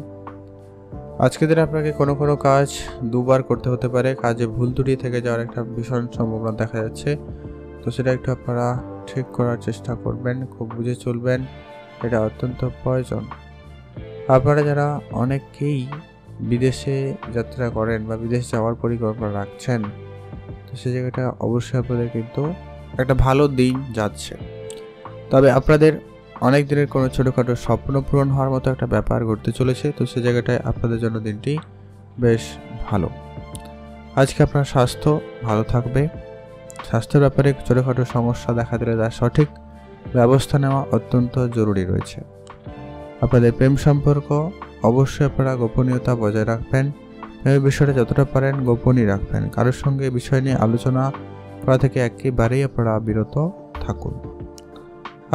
আজকের দিনে আপনাকে কোনো কোনো কাজ দুবার করতে হতে পারে, কাজে ভুল ত্রুটি থেকে যাওয়ার একটা ভীষণ সম্ভাবনা দেখা যাচ্ছে। তো সেটা একটু আপনারা ঠিক করার চেষ্টা করবেন, খুব বুঝে চলবেন, এটা অত্যন্ত প্রয়োজন। আপনারা যারা অনেকেই বিদেশে যাত্রা করেন বা বিদেশ যাওয়ার পরিকল্পনা রাখছেন, তো সে জায়গাটা অবশ্যই আপনাদের কিন্তু একটা ভালো দিন যাচ্ছে। তবে আপনাদের অনেক দিনের কোনো ছোটোখাটো স্বপ্ন পূরণ হওয়ার মতো একটা ব্যাপার ঘটতে চলেছে, তো সে জায়গাটায় আপনাদের জন্য দিনটি বেশ ভালো। আজকে আপনার স্বাস্থ্য ভালো থাকবে। স্বাস্থ্যের ব্যাপারে ছোটোখাটো সমস্যা দেখা দিলে তার সঠিক ব্যবস্থা নেওয়া অত্যন্ত জরুরি রয়েছে। আপনাদের প্রেম সম্পর্ক অবশ্যই আপনারা গোপনীয়তা বজায় রাখবেন, এই বিষয়টা যতটা পারেন গোপনই রাখবেন। কারোর সঙ্গে বিষয় নিয়ে আলোচনা করা থেকে একেবারেই আপনারা বিরত থাকুন।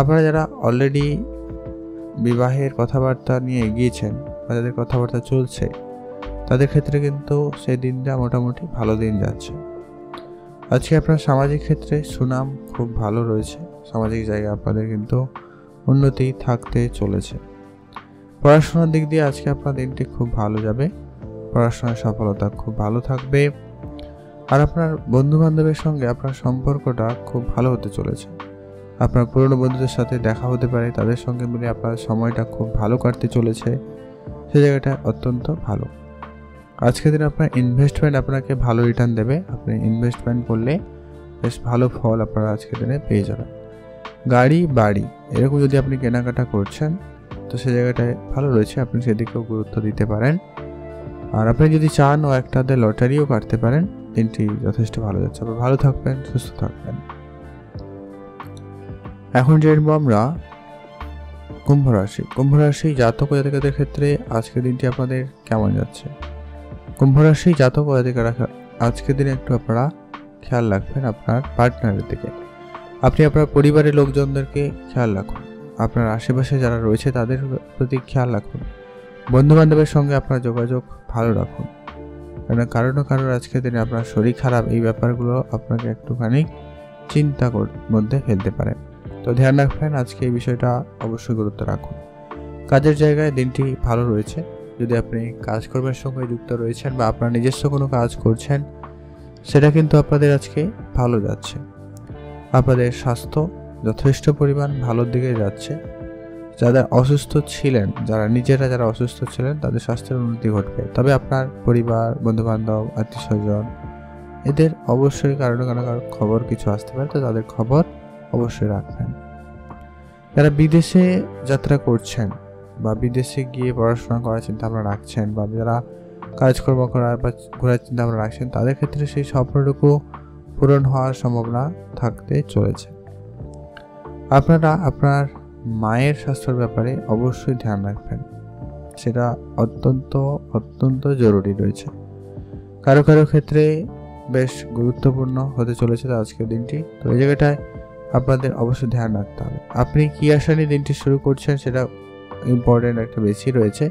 আপনারা যারা অলরেডি বিবাহের কথাবার্তা নিয়ে এগিয়েছেন বা যাদের কথাবার্তা চলছে, তাদের ক্ষেত্রে কিন্তু সেই দিনটা মোটামুটি ভালো দিন যাচ্ছে। আজকে আপনার সামাজিক ক্ষেত্রে সুনাম খুব ভালো রয়েছে, সামাজিক জায়গায় আপনাদের কিন্তু উন্নতি থাকতে চলেছে। পড়াশোনার দিক দিয়ে আজকে আপনার দিনটি খুব ভালো যাবে, পড়াশোনার সফলতা খুব ভালো থাকবে। আর আপনার বন্ধুবান্ধবের সঙ্গে আপনার সম্পর্কটা খুব ভালো হতে চলেছে। আপনার পুরনো বন্ধুদের সাথে দেখা হতে পারে, তাদের সঙ্গে মিলে আপনার সময়টা খুব ভালো কাটতে চলেছে, সে জায়গাটা অত্যন্ত ভালো। আজকের দিনে আপনার ইনভেস্টমেন্ট আপনাকে ভালো রিটার্ন দেবে, আপনি ইনভেস্টমেন্ট করলে বেশ ভালো ফল আপনারা আজকের দিনে পেয়ে যাবেন। গাড়ি বাড়ি এরকম যদি আপনি কেনাকাটা করছেন, তো সে জায়গাটায় ভালো রয়েছে, আপনি সেদিকেও গুরুত্ব দিতে পারেন। আর আপনি যদি চান ও একটাতে লটারিও কাটতে পারেন, দিনটি যথেষ্ট ভালো যাচ্ছে। আপনি ভালো থাকবেন, সুস্থ থাকবেন। এখন জানবো আমরা কুম্ভ রাশি। কুম্ভ রাশি জাতক জাতিকাদের ক্ষেত্রে আজকের দিনটি আপনাদের কেমন যাচ্ছে? কুম্ভ রাশি জাতক জাতিকারা আজকের দিনে একটু আপনারা খেয়াল রাখবেন আপনার পার্টনারের দিকে। আপনি আপনার পরিবারের লোকজনদেরকে খেয়াল রাখুন, আপনার আশেপাশে যারা রয়েছে তাদের প্রতি খেয়াল রাখুন। বন্ধু বান্ধবের সঙ্গে আপনার যোগাযোগ ভালো রাখুন, কারণ কারো না কারোর আজকের দিনে আপনার শরীর খারাপ, এই ব্যাপারগুলো আপনাকে একটুখানি চিন্তা মধ্যে ফেলতে পারে। তো ধ্যান রাখবেন, আজকে এই বিষয়টা অবশ্যই গুরুত্ব রাখুন। কাজের জায়গায় দিনটি ভালো রয়েছে। যদি আপনি কাজকর্মের সঙ্গে যুক্ত রয়েছেন বা আপনার নিজস্ব কোনো কাজ করছেন, সেটা কিন্তু আপনাদের আজকে ভালো যাচ্ছে। আপনাদের স্বাস্থ্য যথেষ্ট পরিমাণ ভালোর দিকে যাচ্ছে। যারা অসুস্থ ছিলেন, যারা অসুস্থ ছিলেন, তাদের স্বাস্থ্যের উন্নতি ঘটবে। তবে আপনার পরিবার, বন্ধুবান্ধব, আত্মীয় স্বজন এদের অবশ্যই কারো না কারো খবর কিছু আসতে পারে, তো তাদের খবর অবশ্যই রাখবেন। যারা বিদেশে যাত্রা করছেন বা বিদেশে গিয়ে পড়াশোনা করার চিন্তা ভাবনা রাখছেন, বা যারা কাজকর্ম করার বা ঘোরার চিন্তা ভাবনা রাখছেন, তাদের ক্ষেত্রে সেই স্বপ্নটুকু পূরণ হওয়ার সম্ভাবনা থাকতে চলেছে। আপনারা আপনার মায়ের স্বাস্থ্যের ব্যাপারে অবশ্যই ধ্যান রাখবেন, সেটা অত্যন্ত জরুরি রয়েছে। কারো ক্ষেত্রে বেশ গুরুত্বপূর্ণ হতে চলেছে আজকের দিনটি। তো এই জায়গাটায় আপনাদের অবশ্যই ধ্যান রাখতে হবে। আপনি কি আশা নিয়ে দিনটি শুরু করছেন, সেটা ইম্পর্টেন্ট একটা বেশি রয়েছে।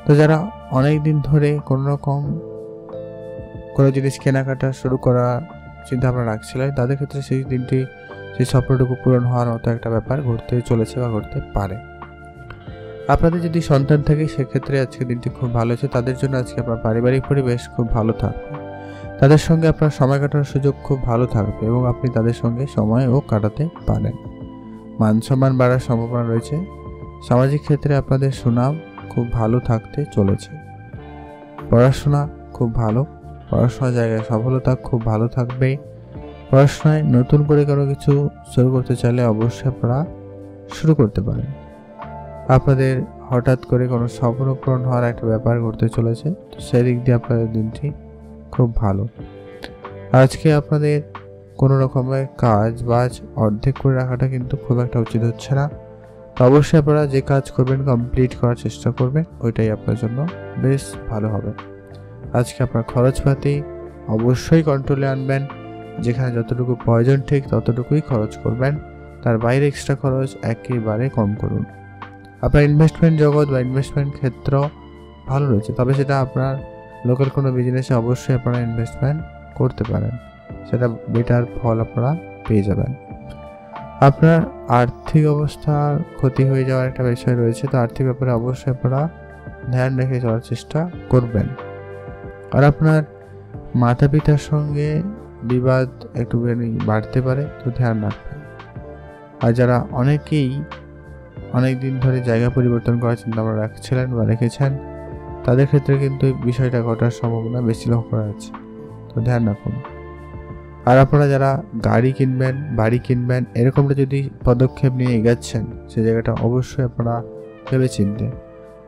তো যারা অনেক দিন ধরে কোনো জিনিস কেনাকাটা শুরু করা চিন্তা ভাবনা রাখছিলেন, তাদের ক্ষেত্রে সেই স্বপ্নটুকু পূরণ হওয়ার মতো একটা ব্যাপার ঘটতে চলেছে বা ঘটতে পারে। আপনাদের যদি সন্তান থাকে, সেক্ষেত্রে আজকে দিনটি খুব ভালো আছে। তাদের জন্য আজকে আপনার পারিবারিক পরিবেশ খুব ভালো থাকবে, তাদের সঙ্গে আপনার সময় কাটানোর সুযোগ খুব ভালো থাকবে এবং আপনি তাদের সঙ্গে সময়ও কাটাতে পারেন। মান সম্মান বাড়ার সম্ভাবনা রয়েছে। সামাজিক ক্ষেত্রে আপনাদের সুনাম খুব ভালো থাকতে চলেছে। পড়াশোনা খুব ভালো, পড়াশোনার জায়গায় সফলতা খুব ভালো থাকবে। পড়াশোনায় নতুন করে কোনো কিছু শুরু করতে চাইলে অবশ্যই আপনারা শুরু করতে পারেন। আপনাদের হঠাৎ করে কোনো স্বপ্ন পূরণ হওয়ার একটা ব্যাপার ঘটতে চলেছে, তো সেদিক দিয়ে আপনাদের দিনটি খুব ভালো। আজকে আপনাদের কোনো রকমের কাজ বাজ অর্ধেক করে রাখাটা কিন্তু খুব একটা উচিত হচ্ছে না। তো অবশ্যই আপনারা যে কাজ করবেন কমপ্লিট করার চেষ্টা করবেন, ওইটাই আপনার জন্য বেশ ভালো হবে। আজকে আপনার খরচপাতি অবশ্যই কন্ট্রোলে আনবেন, যেখানে যতটুকু প্রয়োজন ঠিক ততটুকুই খরচ করবেন, তার বাইরে এক্সট্রা খরচ একেবারে কম করুন। আপনার ইনভেস্টমেন্ট জগৎ বা ইনভেস্টমেন্ট ক্ষেত্র ভালো রয়েছে, তবে সেটা আপনার লোকাল কোনো বিজনেসে অবশ্যই আপনারা ইনভেস্টমেন্ট করতে পারেন, সেটা বেটার ফল আপনারা পেয়ে যাবেন। আপনার আর্থিক অবস্থার ক্ষতি হয়ে যাওয়ার একটা বিষয় রয়েছে, তো আর্থিক ব্যাপারে অবশ্যই আপনারা ধ্যান রেখে চলার চেষ্টা করবেন। আর আপনার মাতা পিতার সঙ্গে বিবাদ একটুখানি বাড়তে পারে, তো ধ্যান রাখবেন। আর যারা অনেকেই অনেক দিন ধরে জায়গা পরিবর্তন করার চিন্তা ভাবনা রাখছিলেন বা রেখেছেন, তাদের ক্ষেত্রে কিন্তু এই বিষয়টা ঘটার সম্ভাবনা বেশি লক্ষ্য করা যাচ্ছে, তো ধ্যান রাখুন। আর আপনারা যারা গাড়ি কিনবেন, বাড়ি কিনবেন, এরকমটা যদি পদক্ষেপ নিয়ে এগাচ্ছেন, সে জায়গাটা অবশ্যই আপনারা ভেবে চিনতে,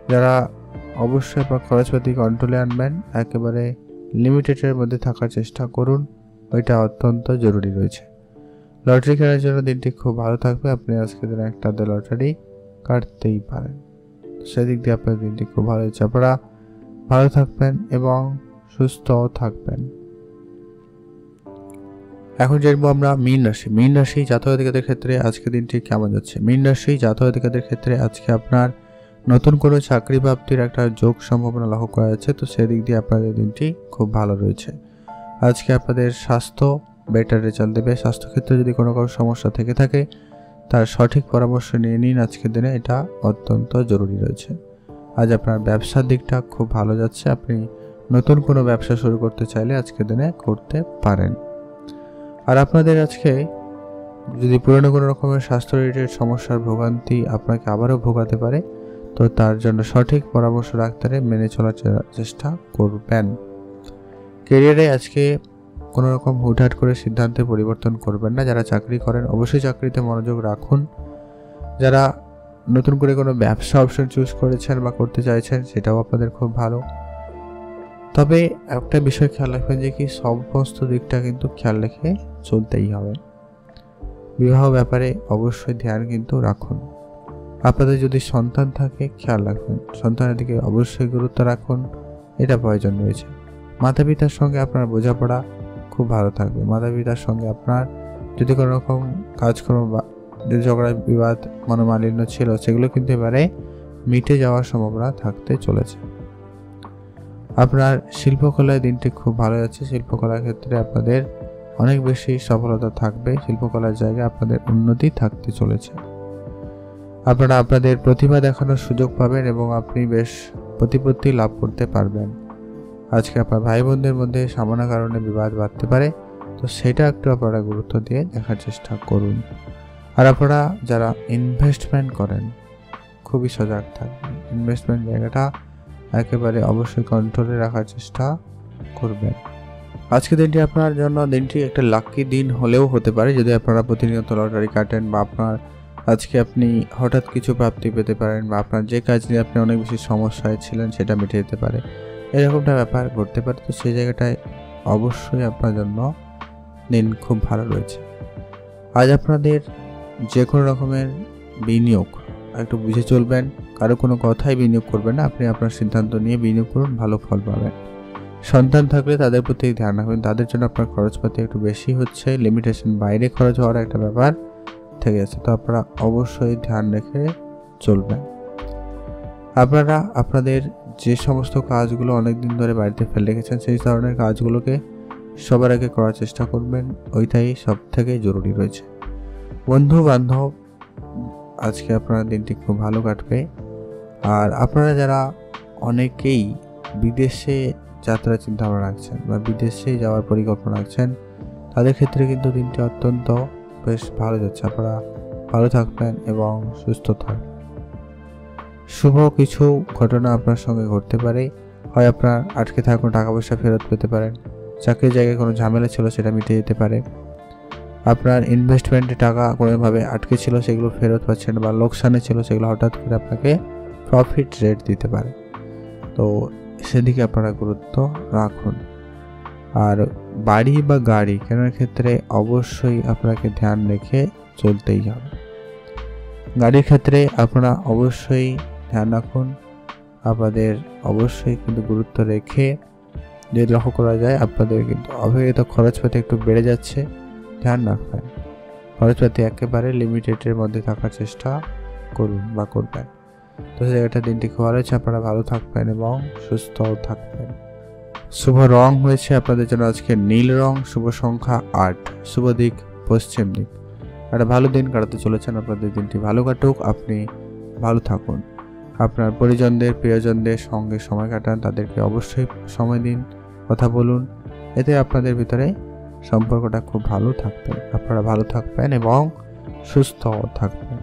যারা অবশ্যই আপনার খরচপাতি কন্ট্রোলে আনবেন, একেবারে লিমিটেডের মধ্যে থাকার চেষ্টা করুন, ওইটা অত্যন্ত জরুরি রয়েছে। লটারি কেনার জন্য দিনটি খুব ভালো থাকবে, আপনি আজকে দিনে একটা লটারি কাটতেই পারেন, সেদিক দিয়ে আপনার দিনটি খুব ভালো হচ্ছে। আপনারা ভালো থাকবেন এবং সুস্থ থাকবেন। এখন জানবো আমরা মীন রাশি। মীন রাশি জাতক-জাতিকাদের ক্ষেত্রে আজকে দিনটি কেমন যাচ্ছে। মীন রাশি জাতক-জাতিকাদের ক্ষেত্রে আজকে আপনার নতুন কোনো চাকরি প্রাপ্তির একটা যোগ সম্ভাবনা লক্ষ্য করা যাচ্ছে, তো সেদিক দিয়ে আপনাদের দিনটি খুব ভালো রয়েছে। আজকে আপনাদের স্বাস্থ্য বেটার রেজাল্ট দেবে। স্বাস্থ্যক্ষেত্রে যদি কোনো সমস্যা থেকে থাকে, তার সঠিক পরামর্শ নিয়ে নিন আজকের দিনে, এটা অত্যন্ত জরুরি রয়েছে। আজ আপনার ব্যবসার দিকটা খুব ভালো যাচ্ছে, আপনি নতুন কোনো ব্যবসা শুরু করতে চাইলে আজকের দিনে করতে পারেন। আর আপনাদের আজকে যদি পুরনো কোনো রকমের স্বাস্থ্য রিলেটেড সমস্যার ভোগান্তি আপনাকে আবারও ভোগাতে পারে, তো তার জন্য সঠিক পরামর্শ ডাক্তারে মেনে চলার চেষ্টা করবেন। ক্যারিয়ারে আজকে কোনো রকম হুটহাট করে সিদ্ধান্তে পরিবর্তন করবেন না। যারা চাকরি করেন অবশ্যই চাকরিতে মনোযোগ রাখুন। যারা নতুন করে কোনো ব্যবসা অপশন চুজ করেছেন বা করতে চাইছেন, সেটাও আপনাদের খুব ভালো। তবে একটা বিষয় খেয়াল রাখবেন যে কি সমস্ত দিকটা কিন্তু খেয়াল রেখে চলতেই হবে। বিবাহ ব্যাপারে অবশ্যই ধ্যান কিন্তু রাখুন। আপনাদের যদি সন্তান থাকে খেয়াল রাখবেন, সন্তানের দিকে অবশ্যই গুরুত্ব রাখুন, এটা প্রয়োজন রয়েছে। মাতা পিতার সঙ্গে আপনার বোঝাপড়া খুব ভালো থাকবে। মাতা পিতার সঙ্গে আপনার যদি কোনো রকম কাজকর্ম বা ঝগড়া বিবাদ মনোমালিন্য ছিল, সেগুলো কিন্তু এবারে মিটে যাওয়ার সম্ভাবনা থাকতে চলেছে। আপনার শিল্পকলায় দিনটি খুব ভালো যাচ্ছে। শিল্পকলার ক্ষেত্রে আপনাদের অনেক বেশি সফলতা থাকবে, শিল্পকলার জায়গায় আপনাদের উন্নতি থাকতে চলেছে। আপনারা আপনাদের প্রতিভা দেখানোর সুযোগ পাবেন এবং আপনি বেশ প্রতিপত্তি লাভ করতে পারবেন। আজকে আপনার ভাই বোনদের মধ্যে সামান্য কারণে বিবাদ বাড়তে পারে, তো সেটা একটু আপনারা গুরুত্ব দিয়ে দেখার চেষ্টা করুন। আর আপনারা যারা ইনভেস্টমেন্ট করেন খুবই সজাগ থাকবেন, ইনভেস্টমেন্ট জায়গাটা একেবারে অবশ্যই কন্ট্রোলে রাখার চেষ্টা করবেন। আজকে দিনটি আপনার জন্য দিনটি একটা লাকি দিন হলেও হতে পারে যদি আপনারা প্রতিনিয়ত লটারি কাটেন, বা আপনার আজকে আপনি হঠাৎ কিছু প্রাপ্তি পেতে পারেন, বা আপনার যে কাজ নিয়ে আপনি অনেক বেশি সমস্যায় ছিলেন সেটা মিটে যেতে পারে, এরকমটা ব্যাপার ঘটতে পারে। তো সেই জায়গাটায় অবশ্যই আপনার জন্য দিন খুব ভালো রয়েছে। আজ আপনাদের যে কোনো রকমের বিনিয়োগ একটু বুঝে চলবেন, কারো কোনো কথাই বিনিয়োগ করবেন না, আপনি আপনার সিদ্ধান্ত নিয়ে বিনিয়োগ করুন, ভালো ফল পাবেন। সন্তান থাকলে তাদের প্রতি ধ্যান রাখবেন, তাদের জন্য আপনার খরচপাতি একটু বেশি হচ্ছে, লিমিটেশন বাইরে খরচ হওয়ার একটা ব্যাপার থেকে আছে, তো আপনারা অবশ্যই ধ্যান রেখে চলবেন। আপনারা আপনাদের যে সমস্ত কাজগুলো অনেকদিন ধরে বাড়িতে ফেলে রেখেছেন, সেই ধরনের কাজগুলোকে সবার আগে করার চেষ্টা করবেন, ওইটাই সব থেকে জরুরি রয়েছে। বন্ধু বান্ধব আজকে আপনার দিনটি খুব ভালো কাটবে। আর আপনারা যারা অনেকেই বিদেশে যাত্রার চিন্তা ভাবনা রাখছেন বা বিদেশে যাওয়ার পরিকল্পনা রাখছেন, তাদের ক্ষেত্রে কিন্তু দিনটি অত্যন্ত বেশ ভালো যাচ্ছে। আপনারা ভালো থাকবেন এবং সুস্থ থাকবেন। শুভ কিছু ঘটনা আপনার সঙ্গে ঘটতে পারে, হয় আপনার আটকে থাকা কোনো টাকা পয়সা ফেরত পেতে পারেন, চাকরির জায়গায় কোনো ঝামেলা ছিল সেটা মিটে যেতে পারে, আপনার ইনভেস্টমেন্টে টাকা কোনোভাবে আটকে ছিল সেগুলো ফেরত পাচ্ছেন, বা লোকসানে ছিল সেগুলো হঠাৎ করে আপনাকে প্রফিট রেট দিতে পারে, তো সেদিকে আপনারা গুরুত্ব রাখুন। আর বাড়ি বা গাড়ি কেনার ক্ষেত্রে অবশ্যই আপনাকে ধ্যান রেখে চলতেই হবে। গাড়ির ক্ষেত্রে আপনারা অবশ্যই ধ্যান রাখুন, আপনাদের অবশ্যই কিন্তু গুরুত্ব রেখে যদি লক্ষ্য করা যায় আপনাদের কিন্তু অব্যবহৃত খরচপাতি একটু বেড়ে যাচ্ছে, ধ্যান রাখবেন। খরচপাতি একেবারে লিমিটেডের মধ্যে থাকার চেষ্টা করুন বা করবেন। তো সেই জায়গাটা দিনটি খুব ভালো হচ্ছে, আপনারা ভালো থাকবেন এবং সুস্থ থাকবেন। শুভ রং হয়েছে আপনাদের জন্য আজকে নীল রং, শুভ সংখ্যা 8, শুভ দিক পশ্চিম দিক। একটা ভালো দিন কাটাতে চলেছেন, আপনাদের দিনটি ভালো কাটুক, আপনি ভালো থাকুন। আপনার পরিজনদের প্রিয়জনদের সঙ্গে সময় কাটান, তাদেরকে অবশ্যই সময় দিন, কথা বলুন, এতে আপনাদের ভিতরে সম্পর্কটা খুব ভালো থাকবে। আপনারা ভালো থাকবেন এবং সুস্থ থাকবেন।